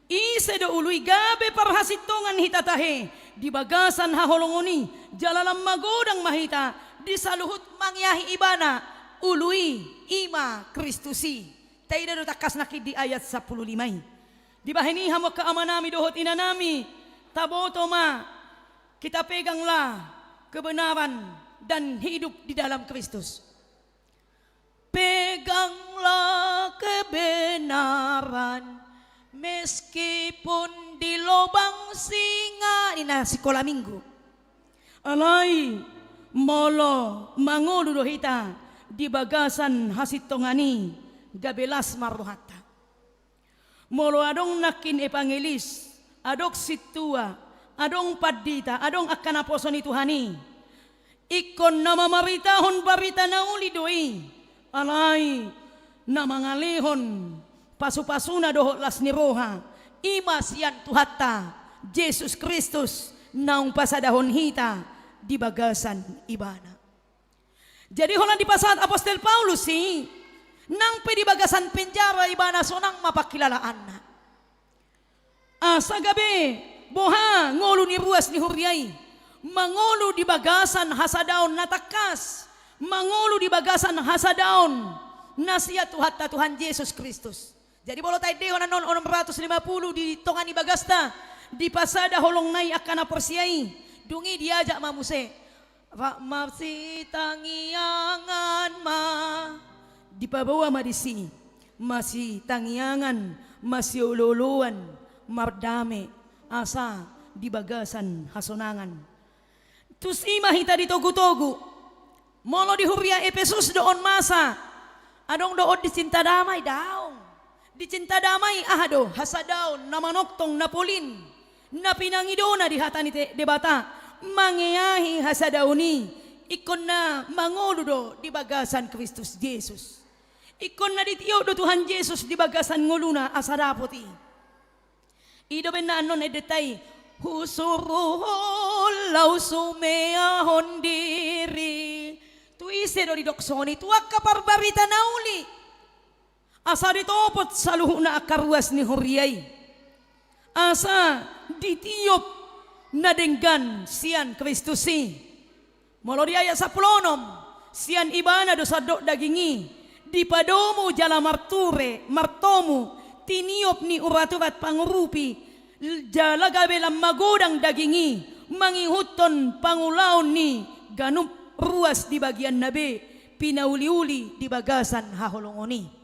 Isedo ului gabe parhasitongan hitatahe di bagasan haholongoni jalalam magodang mahita di saluhut mangyahi ibana ului ima Kristusi. Taida do takas nakid di ayat 15. Di bahini hamok kaamanami dohot inanami taboto ma kita peganglah kebenaran dan hidup di dalam Kristus. Peganglah kebenaran meskipun di lubang singa. Ini na sekolah minggu. Alay molo mangulu dohita di bagasan hasitongani gabelas maruhata. Molo adong nakin evangelis, adok situa, adong padita, adong akan aposon Tuhani. Ikon nama maritahon barita nauli doi. Alay na mangalihon pasu-pasuna dohot las ni roha. Ima siyan tuhata Jesus Kristus naung pasadahon hita di bagasan ibana. Jadi holan di pasat Apostol Paulus nang pe di bagasan penjara ibana sonang mapakilalaan na. Asa gabi boha ngolu ni ruas ni huriay. Mangolu di bagasan hasadaon natakas. Mangolu di bagasan hasadaon nasiya tuhata Tuhan Yesus Kristus. Jadi bolo tayo deho na non 650 di tongan ni bagasta di pasada holong nai akan aporsiay dungi diajak mamuse masi tangiangan ma di pabawa ma di sini masih tangiangan masih ululuan mardame asa di bagasan hasonangan tus ima hita di togu-togu molo di Huria Epesus doon masa adong doon di cinta damai daong di cinta damai ahado hasadaon namanoktong napolin na pinangidona di hata ni debata mangiyahi hasadaoni ikon na manguludo di bagasan Kristus Jesus ikon na ditiyo do Tuhan Jesus di bagasan nguluna asadapoti ido ben na anon edetay husuruhol lau sumeahon diri tuise do di doksoni tuak kaparbarita nauli asa ditopot sa luho na akarwas ni Huriay. Asa ditiop na denggan siyan Kristusi. Molo di ayat 10 sian ibana do sadok dagingi di padomu jala martomu tiniop ni uraturat pangurupi jala gabelam magodang dagingi mangihuton pangulaon ni ganup ruas di bagian nabe pinauli-uli di bagasan haholongoni.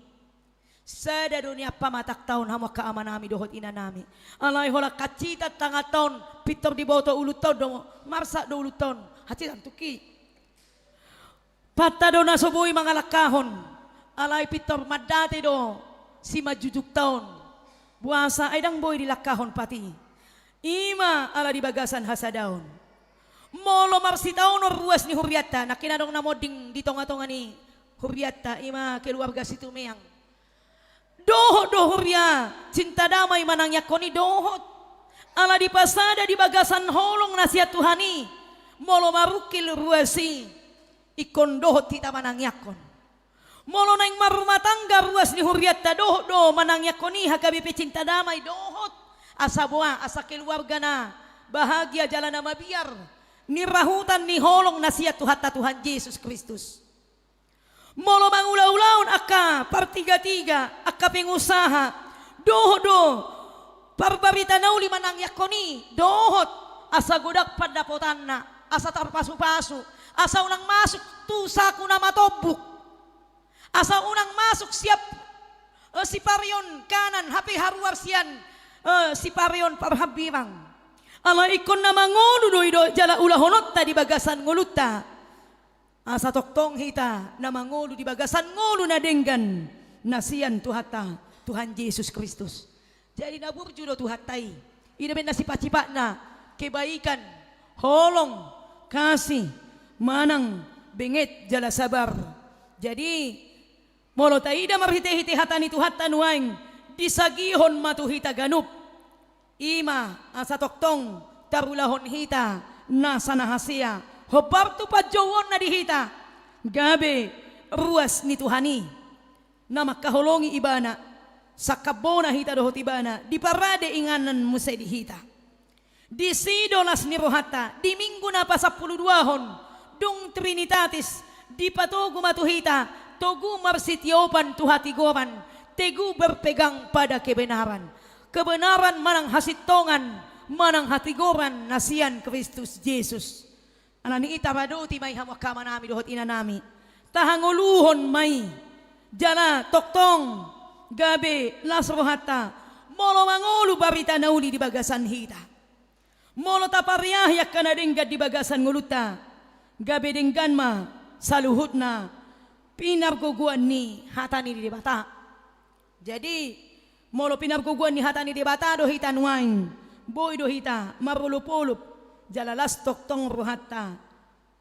Sada dunia pamatak tahun hama kaamanami dohot inanami. Alai hola kacita tangah tahun pitor di bawah ulut tahun do marsa do ulut tahun. Hati tuki. Pata do nasoboi mangalakahon. Alai pitor madate do si majujuk tahun. Buasa aidang boy di lakahon pati. Ima ala di bagasan hasadaun. Molo marsi tahun ruas ni huriata. Nakinadong namoding di tonga-tonga ni huriata. Ima keluarga situ meang. Dohot dohurya cinta damai manang yakoni dohot ala di pasada di bagasan holong nasihat Tuhani molo marukil ruasi ikon dohot tita manang yakon molo naing marumah tangga ruas ni hurriata dohot do manang yakoni hakabipe cinta damai dohot asa boa asa keluarga na bahagia jalan nama biar ni rahutan ni holong nasihat Tuhan Yesus Kristus. Molo mangulaulaun aka partiga-tiga aka pengusaha doho parbarita nauli manang yakoni dohot asa godak padapotanna asa tarpasu-pasu asa unang masuk tu saku na matobuk asa unang masuk siap si parion kanan hape haruar sian si parion parhabirang ala ikon na mangolu do jala ulahonot di bagasan nguluta. Asa toktong hita na mangulu di bagasan ngulu na denggan nasian Tuhan Yesus Kristus. Jadi naburju do tuhatai. Ida ben nasipat-sipat na kebaikan, holong, kasih, manang, bengit, jala sabar. Jadi molo taida marhite-hite hatani tuhatan waing disagihon matuhita ganup. Ima asa toktong tarulahon hita nasa nahasia. Hobar tu pajawon na dihita gabe ruas ni Tuhani na makaholongi ibana sakabona hita dohot ibana di parade inganan musay dihita di sidolas ni rohata di minggu na pa 12 hon dung Trinitatis di patogu matuhita togu marsitiopan tuhatigoran tegu berpegang pada kebenaran manang hasitongan manang hatigoran nasian Kristus Yesus. Anani itabado ti may hamakama nami dohot inanami. Tahanguluhon may jala toktong gabe lasrohata molo mangulu barita nauli di bagasan hita. Molo tapariyahyak ka na dinggad di bagasan nguluta. Gabe dinggan ma saluhut na pinarguguan ni hatani di bata. Jadi molo pinarguguan ni hatani di bata do hita nuain. Boy do hita marulup-ulup. Jalalas toktong ruhatta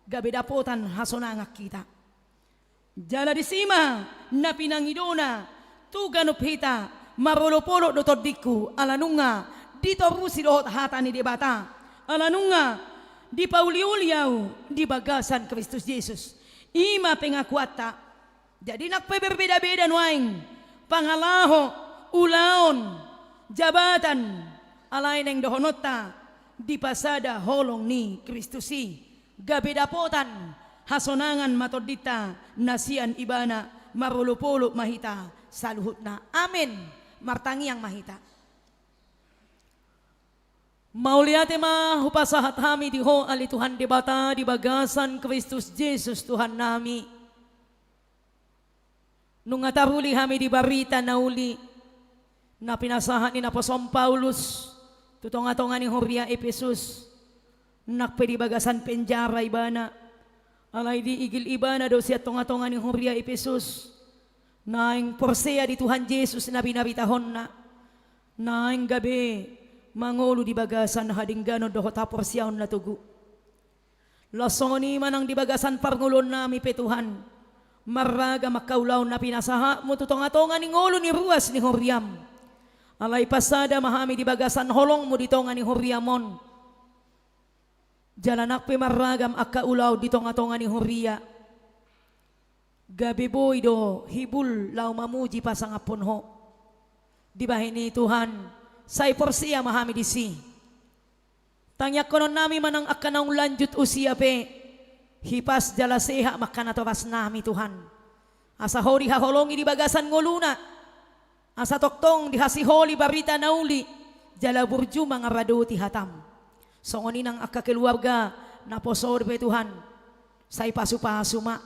gabe dapotan hasonangak kita. Jala disima na pinangidona tu ganup hita marulupolo do todiku alanunga dito rusi dohot hatani di bata alanunga di pauliuliau di bagasan Kristus Yesus. Ima pengakuata. Jadi nakpe berbeda-beda nuaing pangalaho ulaon jabatan alain yang dohonota di pasada holong ni Kristusi gabe dapotan hasonangan matodita nasian ibana marulupuluk mahita saluhutna amin martangi yang mahita mauliate ma hupasahat hami di ho ali Tuhan debata di bagasan Kristus Yesus Tuhan nami nungataruli hami di barita nauli na pinasahan ni Apostol Paulus tutong-atongan ni Horia Efesus nakpedi bagasan penjara ibana alay di igil ibana do siya tong-atongan ni Horia Efesus naing porseya di Tuhan Yesus na binabitahon na naing gabi mangolo di bagasan hadinggano do hotapor siyaon na tugu lasoni manang di bagasan parngulon nami petuhan maraga makaulaw na pinasaha mo tutong-atongan ni ngolo ni ruas ni Horiam alay pasada mahami di bagasan holong mo ditonga ni Horiamon. Jalanak pimaragam akaulaw ditonga-tonga ni Horia. Gabi boy do hibul lau mamuji pasangapon ho. Di bahini Tuhan say porsiya mahami disi. Tangyak konon nami manang akanaong lanjut usia pe. hipas jala seha makana toras nami Tuhan. Asa hori haholongi di bagasan ngoluna. Asa toktong di hasiholi barita nauli jala burju mga radoti hatam. Songoni ng akka keluarga na posor pe Tuhan. Say pasu-pasu ma.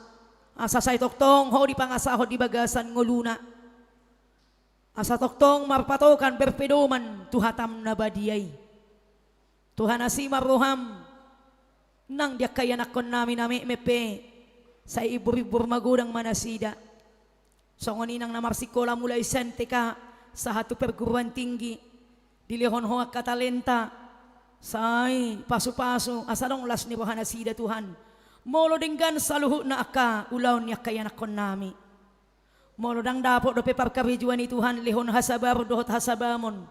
Asa say toktong hori pangasahod di bagasan ngoluna. Asa toktong marpatokan berpedoman tuhatam na badiyay. Tuhan asimar roham nang dia kaya nakon namin mepe sa ibur-ibur magudang manasida. Songoni nang namarsikola mulai senteka sa hatu perguruan tinggi. Dilihon hoak katalenta. Say pasu-pasu asadong las ni Rohanasida Tuhan. Molo dinggan saluhu na aka ulaw niya kaya nakon nami. Molo dang dapot do peparkarijuan ni Tuhan lihon hasabar dohot hasabamon.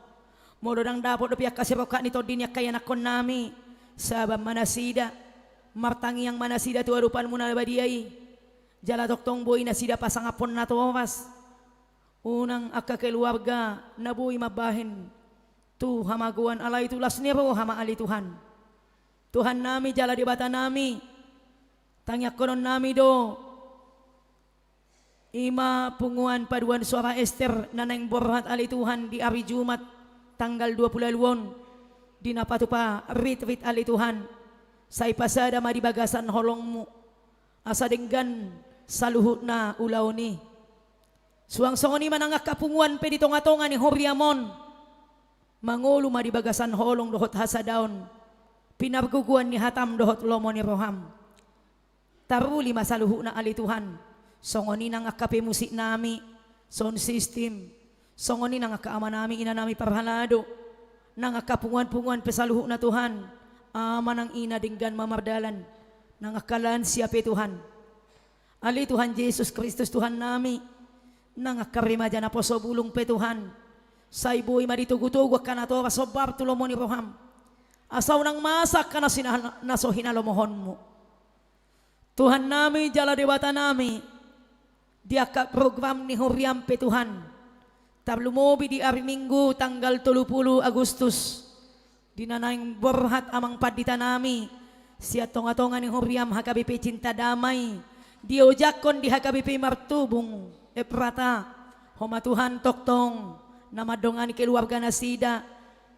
Molo dang dapot do piyak kasiroka nito din niya kaya nakon nami. Sabab manasida. Martangi yang manasida tu arupan muna badiyai. Jala toktong boy na sida pasangapon na towas. Unang aka keluarga na boy mabahin. Tu hamaguan alay tulas niro hama ali Tuhan. Tuhan nami jala di bata nami. Tangyak konon nami do. Ima punguan paduan suara Esther nanang borhat ali Tuhan di hari Jumat tanggal 20 di napatupa rit-rit ali Tuhan. Say pasada ma di bagasan holongmu. Asa denggan saluhut na ulaw ni. Suang songoni manangak kapunguan pe di tonga-tonga ni Horiamon. Mangulu ma di bagasan holong dohot hasadaon. Pinarguguan ni hatam dohot lomo ni roham. Taruli masaluhu na ali Tuhan. Songoni nang akape musik nami. Sound system. Songoni nang akaama nami ina nami parhalado. Nang akapunguan-punguan pesaluhu na Tuhan. Ama nang ina dinggan mamardalan. Nang akalan siape Tuhan. Ali Tuhan Yesus Kristus Tuhan nami. Nang akarima dyan na po so bulong pe Tuhan. Sa ibu'i maditugutugo ka na to kasobar tulo mo ni Roham. Asaw nang masak ka na naso hinalomohon mo. Tuhan nami jala dewata nami. Dia ka program ni Horiam pe Tuhan. Tablumobi di hari Minggu tanggal 30 Agustus. Dinanaing borhat amang padita nami. Siya tonga-tonga ni Horiam HKBP Cinta Damai. Diojakon di HKBP Martubung. Eprata. Homa Tuhan toktong. Namadongan ni keluarga na sida.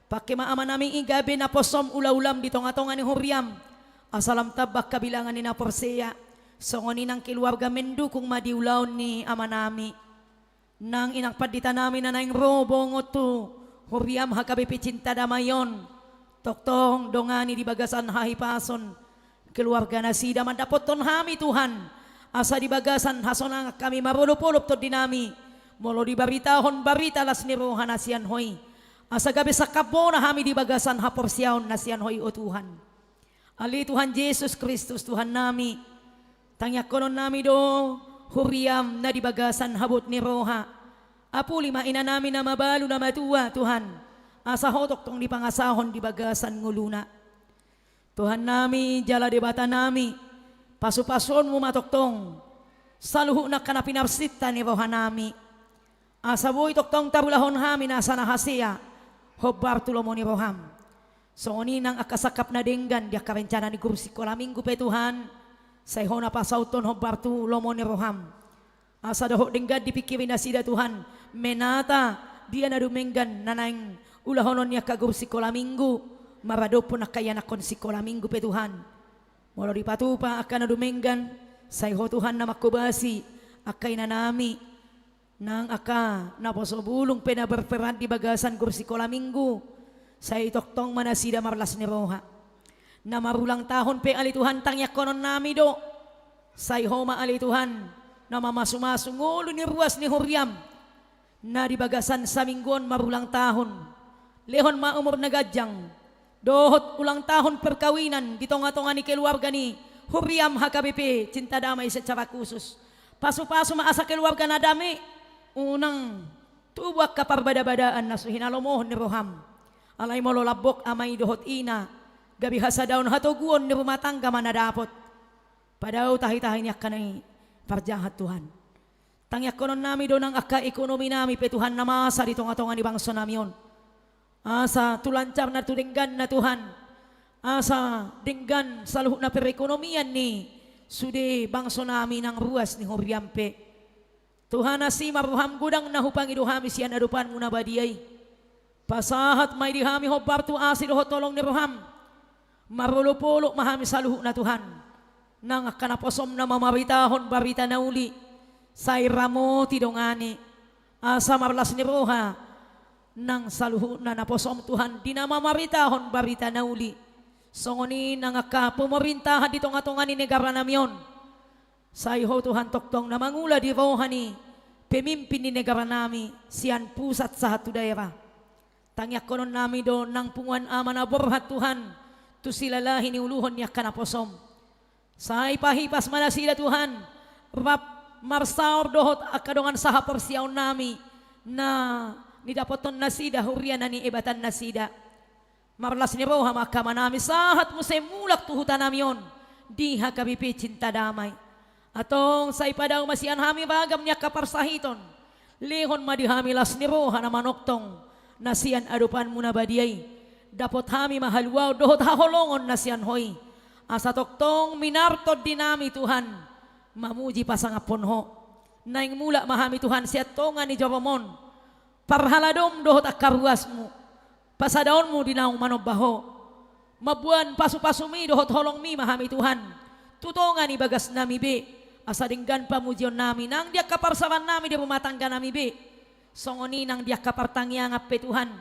Pakai maama namin igabi na posom ula-ulam di tonga-tonga ni Horiam. Asalam tabak kabilangan ni Naporseya. Songoni ng keluarga mendukung madiulaw ni ama nami. Nang inang padita namin na naing robong oto. Horiam HKBP Cinta Damayon. Toktong dongani di bagasan hahipason. Keluarga na sida mandapot ton hami Tuhan. Asa di bagasan hasonang kami marulupulup to dinami. Molo di baritahon barita las ni rohan nasian hoy. Asa gabi sa kabo na hami di bagasan haporsyaon nasian hoy o Tuhan. Ali Tuhan Yesus Kristus Tuhan nami. Tangyak konon nami do. Horiam na di bagasan habot ni roha. Apo lima ina namin na mabalo na matuwa Tuhan. Asa hotok tong di pangasahon di bagasan nguluna. Tuhan nami jala debata nami. Pasu-pason mo matoktong. Saluhu na kanapinarsita ni roha nami. Asa boy toktong tabulahon hami nasa nahasya. Hobar tulo mo ni roham. So ninang akasakap na denggan dia karencana ni guru sikola minggu pe Tuhan. Say hona pasauton hobar tulo mo ni roham. Asa dohok denggan dipikirin na sida Tuhan. Menata dia na dumenggan nanang ulahonon niya kaguru sikola minggu. Marado po na kaya nakon sikola minggu pe Tuhan. Molo di patupa akan na dumenggan. Say ho Tuhan na makubasi. Akay na nami. Nang aka naposobulong penaberperan di bagasan guru sikola minggu. Say toktong manasida marlas ni roha. Na marulang tahon pe ali Tuhan tangyak konon nami do. Say homa ali Tuhan. Na mamasumaso ngulo ni ruas ni Horiam. Na di bagasan sa mingguan marulang tahon. Lehon maumur na gadyang. Dohot ulang tahon perkawinan. Ditong-atonga ni keluarga ni Horiam HKBP Cinta Damai secara khusus. Paso-paso maasa keluarga na dami. Unang tubuak kaparbada-badaan na suhinalomohon ni Roham. Alay mo lolabok amay dohot ina. Gabi hasadaon hatuguon ni rumah tangga manadapot. Padaw tahi-tahi niya kanay parjahat Tuhan. Tangyak konon nami do ng aka ekonomi nami pe Tuhan na masa di tonga-tonga ni bangso namiyon. Asa tulancar na tudenggan na Tuhan. Asa denggan sa luhut na perekonomian ni Sude bangso nami ng ruas ni Horyampe. Tuhan nasi maruham gudang nahupang iduhami siyan adupan muna badiyay. Pasahat may dihami hobar tu asid ho tolong ni Roham. Marulupulok mahami saluhu na Tuhan. Nang kanaposom na mamaritahon barita na uli. Say ramo tidongani. Asa marlas ni Roha. Nang saluhu na naposom Tuhan. Di na mamaritahon barita na uli. Songoni nang pumerintahan dito nga tonga ni negara namyon. Say ho Tuhan toktong na mangula di rohani. Pemimpin ni negara nami. Siyan pusat sa hatu daerah. Tangyak konon nami do nang punguan ama na borhat Tuhan. Tu silalahi ni uluhon niya kanaposom. Say pahipas mana sila Tuhan. Rap marsaor dohot akadongan saha persiaon nami. Na nidapoton nasida hurian na ni ebatan nasida. Marlas ni roha makama nami sahat mo mulak tuhutan namion. Diha kami cinta damay. Atong say padaw masian hami bagam niya kaparsahiton. Lihon madihami las ni roha na manoktong. Nasian adupan muna badiyay. Dapot hami mahalwaw dohot haholongon nasian hoy. Asa toktong minartod dinami Tuhan. Mamuji pasangapon ho. Naing mula mahami Tuhan siya tonga ni Joromon. Parhaladom dohot akaruas mo. Pasadaon mo dinaong manobaho. Mabuan pasu-pasumi dohot holong mi mahami Tuhan. Tutonga ni bagas nami be. Asa dinggan pamujion nami. Nang dia kaparsaran nami dia pumatangga nami be. Songoni nang dia kapartangya ngape Tuhan.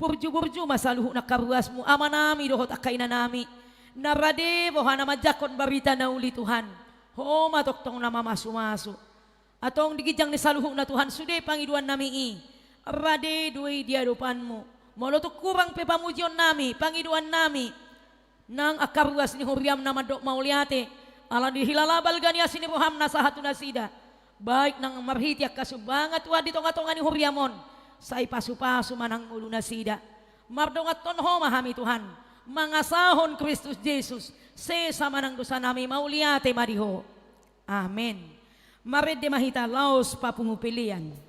Burju-burju masaluhu na karuas mo. Ama nami dohot akay na nami. Narade bohana majakon barita na uli Tuhan. Ho matoktong na mamasu-masu. Atong digijang ni saluhu na Tuhan. Sude pangiduan nami i. Rade duwe dia dupan mo. Molotok kurang pe pamujion nami, pangiduan nami. Nang akaruas ni Huriam na madok mauliate. Ala dihilalabal gania sini Roham na sahatu nasida. Baik nang marhitiak kasubangat wa ditonga-tonga ni Huriamon. Say pasu-pasu manang ulu nasida. Mardongat tonho mahami Tuhan. Mangasahon Kristus Jesus. Sesa manang dosa nami mauliate mariho. Amen. Mared de mahita laos papungupilian.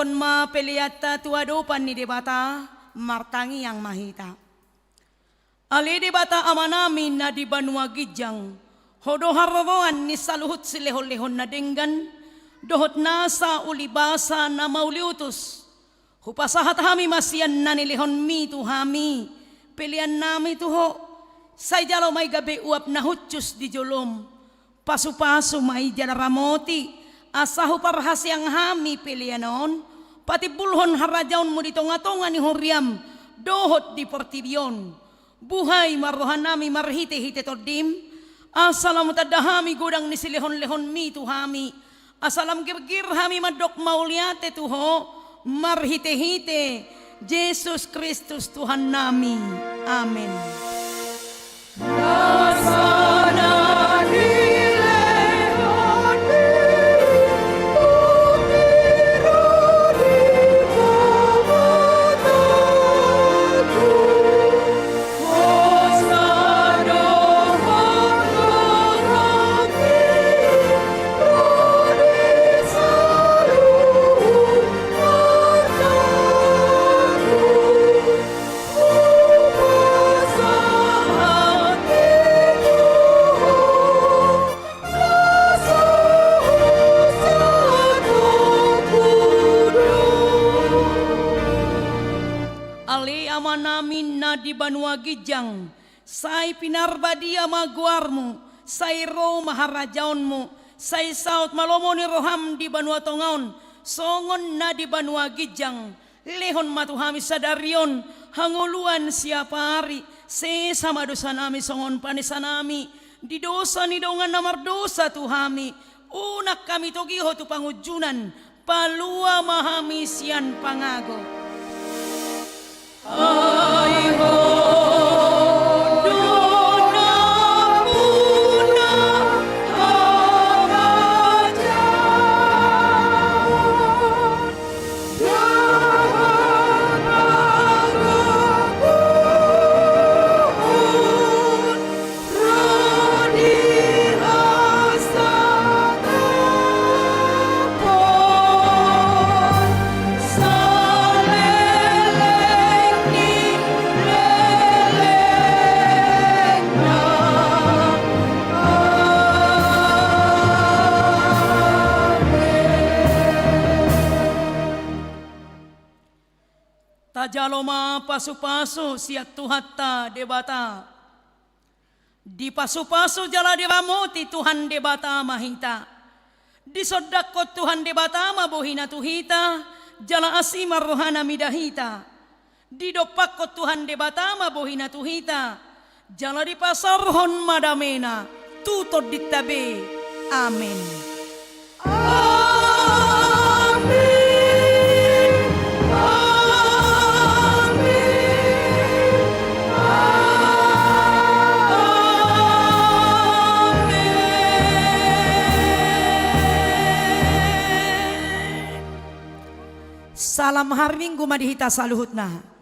kon ma peliata tuadopan ni debata martangi yang mahita. Ali debata amanamin na di Banua Gijang hodo harroan ni saluhut silehon-lehon na denggan dohot nasa ulibasa na mauliutus. Hupasahat hami masian na nilihon mi tu hami pilihan nami tuho. Say jalo may gabi uap na hutsus di jolom. Pasu-pasu may janaramoti. Asahu parhasyang hami pilihanon. Pati bulhon harajaon mo di tonga-tonga ni Horiam. Dohot di portibyon. Buhay marohan nami marhite-hite todim. Asalam tadahami gudang ni silihon-lehon mi tu hami. Asalam girgir hami madok mauliate tuho. Marhite-hite Yesus Kristus Tuhan nami. Amin. Di Banua Gijang, say pinarbadia maguarmu, say ro maharajaonmu, say saut malomo ni roham di Banua Tongaon, songon na di Banua Gijang, lehon matuhami sadarion, hanguluan siapa hari, se sama dosa nami songon panisanami, di dosa ni dongan namar dosa tuhami, unak kami togiho tu pangujunan, palua mahami sian pangago. Ay ho dona puna harajan Tajaloma pasu-pasu siat tuhatta debata. Di pasu-pasu jala diramoti Tuhan debata mahita. Di sodakot Tuhan debata mabohina tuhita. Jala asima rohana midahita. Di dopakot Tuhan debata mabohina tuhita. Jala di pasarhon madamena. Tutod ditabe. Amin. Salam hari Minggu madihita saluhutna.